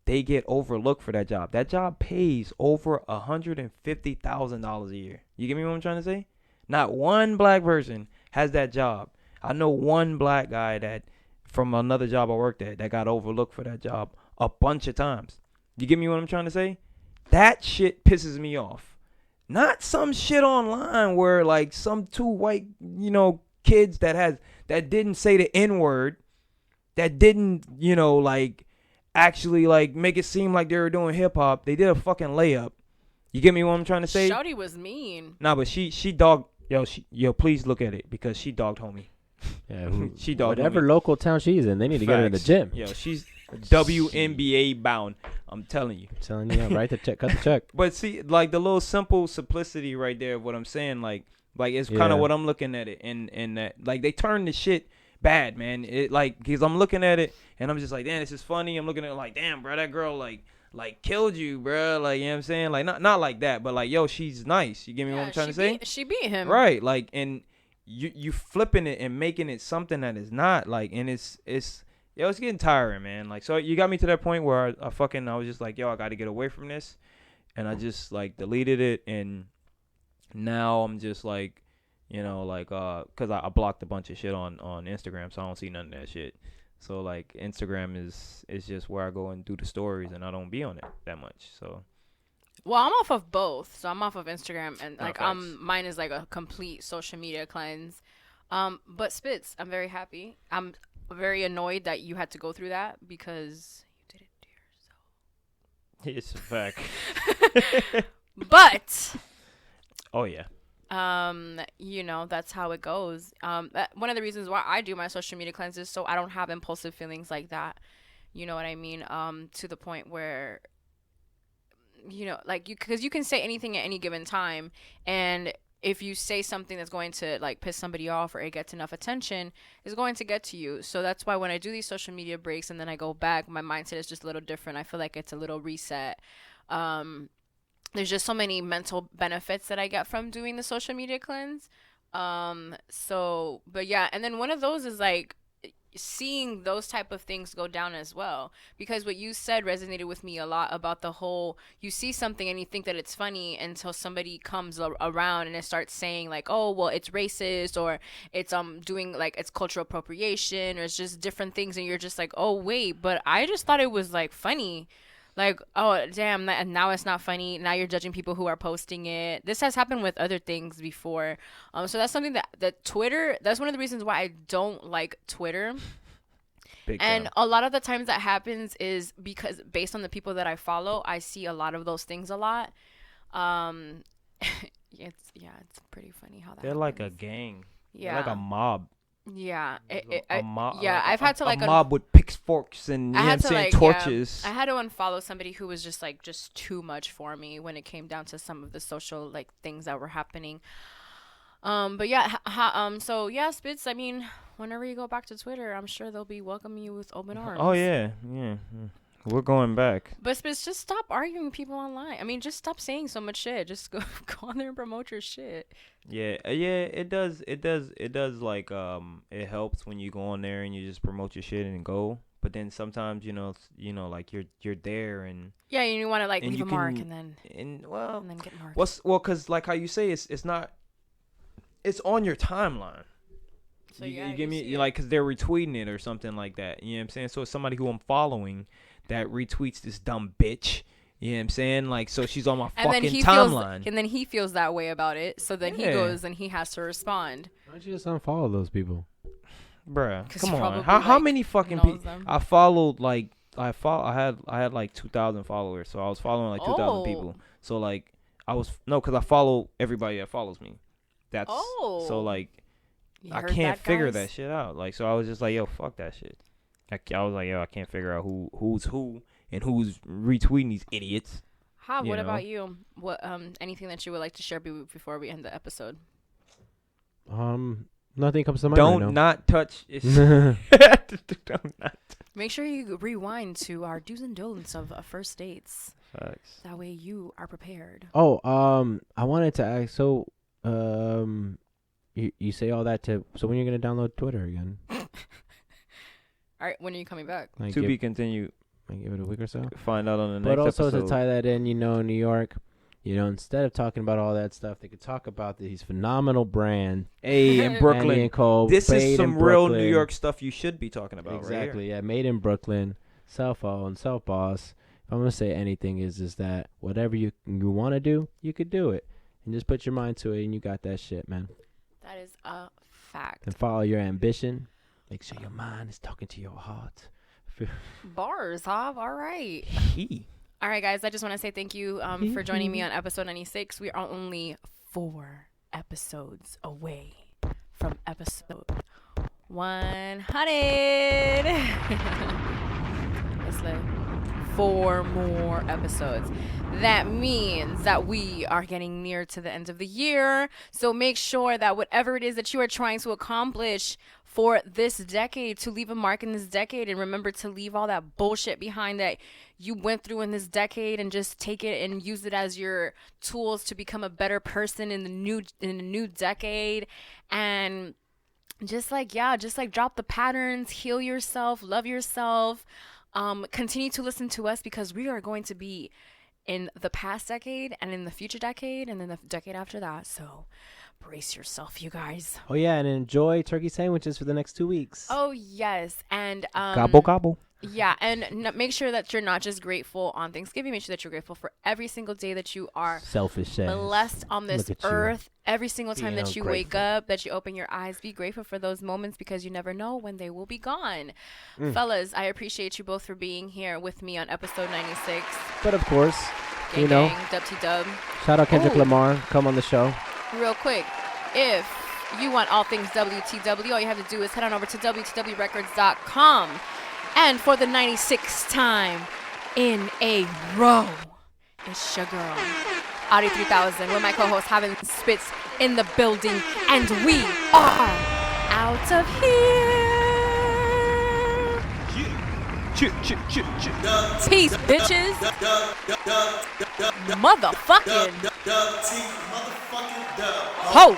They get overlooked for that job. That job pays over $150,000 a year. You get me what I'm trying to say? Not one black person has that job. I know one black guy that from another job I worked at that got overlooked for that job a bunch of times. You get me what I'm trying to say? That shit pisses me off. Not some shit online where like some two white, you know, kids that didn't say the N-word, that didn't, you know, like actually like make it seem like they were doing hip hop. They did a fucking layup. You get me what I'm trying to say? Shawty was mean. Nah, but she dogged Yo, please look at it because she dogged homie. Yeah, She dogged whatever homie. local town she's in, they need to get her in the Facts. gym. Yo, she's WNBA bound. I'm telling you. I'm telling you, write the check, cut the check. But see, like the little simple simplicity right there of what I'm saying, like it's kind Yeah. of what I'm looking at it, and that like they turn the shit bad, man. It like because I'm looking at it and I'm just like, damn, this is funny. I'm looking at it like, damn, bro, that girl like killed you, bro. Like you know what I'm saying, like not like that, but like yo, she's nice. You get me what I'm trying to say? She beat him. Right, like and you flipping it and making it something that is not like, and it's yo, it's getting tiring, man. Like, so you got me to that point where I was just like, yo, I got to get away from this, and I just like deleted it, and now I'm just like, you know, like cause I blocked a bunch of shit on Instagram, so I don't see none of that shit. So like Instagram is just where I go and do the stories, and I don't be on it that much. So Well, I'm off of both. So I'm off of Instagram and like facts. mine is like a complete social media cleanse. But Spitz, I'm very happy. I'm very annoyed that you had to go through that because you did it to yourself. it's a fact. But Oh yeah. you know, that's how it goes. One of the reasons why I do my social media cleanses so I don't have impulsive feelings like that. You know what I mean? To the point where, you know, like because you can say anything at any given time, and if you say something that's going to like piss somebody off or it gets enough attention, it's going to get to you. So that's why when I do these social media breaks and then I go back, my mindset is just a little different. I feel like it's a little reset. There's just so many mental benefits that I get from doing the social media cleanse. But yeah, and then one of those is like seeing those type of things go down as well, because what you said resonated with me a lot about the whole, you see something and you think that it's funny until somebody comes around and it starts saying like, oh well, it's racist, or it's doing like it's cultural appropriation, or it's just different things, and you're just like, oh wait, but I just thought it was like funny. Like, oh damn, and now it's not funny. Now you're judging people who are posting it. This has happened with other things before. So that's something that Twitter, that's one of the reasons why I don't like Twitter. Big And time. a lot of the times that happens is because based on the people that I follow, I see a lot of those things a lot. It's pretty funny how that They're like a happens. gang. Yeah. They're like a mob. Yeah. A mob. Yeah, like I've had to like a mob with pitchforks and you I know what had I'm to saying, like torches. Yeah, I had to unfollow somebody who was just too much for me when it came down to some of the social like things that were happening. But yeah, so yeah, Spitz. I mean, whenever you go back to Twitter, I'm sure they'll be welcoming you with open arms. Oh yeah. We're going back. But Spitz, just stop arguing with people online. I mean, just stop saying so much shit. Just go on there and promote your shit. Yeah, it does like it helps when you go on there and you just promote your shit and go. But then sometimes you know like you're there and Yeah, you want to like And leave you a mark can- and and then get marked. cause like how you say it's not, it's on your timeline. So you, yeah, you give me see you it. like, cause they're retweeting it or something like that. You know what I'm saying? So it's somebody who I'm following that retweets this dumb bitch. You know what I'm saying? Like, so she's on my And then fucking he timeline. feels, and then he feels that way about it. So then he Yeah. goes and he has to respond. Why don't you just unfollow those people? Bruh, 'Cause come he on. probably, How like, many fucking knows people them. I followed? Like I had like 2,000 followers, so I was following like 2,000 Oh. people. So like cause I follow everybody that follows me. That's Oh. so like You I heard can't that, figure guys? that shit out. Like, so I was just like, yo, fuck that shit. I was like, yo, I can't figure out who's who and who's retweeting these idiots. Ha, you what know. about you? What anything that you would like to share before we end the episode? Nothing comes to mind. Don't right not touch. now. Don't not. Make sure you rewind to our do's and don'ts of first dates. Facts. That way you are prepared. Oh, I wanted to ask. So, you say all that so when you're gonna download Twitter again? All right, when are you coming back? Like To give, be continued. like give it a week or so. Find out on the But next also episode. to tie that in, New York, instead of talking about all that stuff, they could talk about these phenomenal brands. Hey, in Andy Brooklyn. and Cole, This made is in some real New Brooklyn. York stuff you should be talking about right Exactly, here. yeah, made in Brooklyn, cell phone, cell boss. If I'm gonna say anything, is that whatever you want to do, you could do it, and just put your mind to it, and you got that shit, man. That is a fact. And follow your ambition. Make sure your mind is talking to your heart. Bars, huh? All right. He. All right, guys. I just want to say thank you for joining me on episode 96. We are only 4 episodes away from episode 100. It's like 4 more episodes. That means that we are getting near to the end of the year. So make sure that whatever it is that you are trying to accomplish for this decade, to leave a mark in this decade, and remember to leave all that bullshit behind that you went through in this decade, and just take it and use it as your tools to become a better person in the new decade. And just like drop the patterns, heal yourself, love yourself. Continue to listen to us, because we are going to be in the past decade and in the future decade and then the decade after that. So brace yourself, you guys. Oh yeah, and enjoy turkey sandwiches for the next 2 weeks. Oh yes, and Gobble gobble. yeah, and make sure that you're not just grateful on Thanksgiving. Make sure that you're grateful for every single day that you are Selfish ass. blessed on this Look at you. earth. Every single time Being that you wake ungrateful. up, that you open your eyes, be grateful for those moments, because you never know when they will be gone. Fellas, I appreciate you both for being here with me on episode 96. But of course, Gang, you know, gang, dub dub. shout out Kendrick Ooh. Lamar. Come on the show. Real quick, if you want all things WTW, all you have to do is head on over to WTWrecords.com. And for the 96th time in a row, it's your girl, Audi 3000, with my co-host Having Spits in the building. And we are out of here. Peace, bitches. Motherfucking Dub T, motherfucking dub. ho.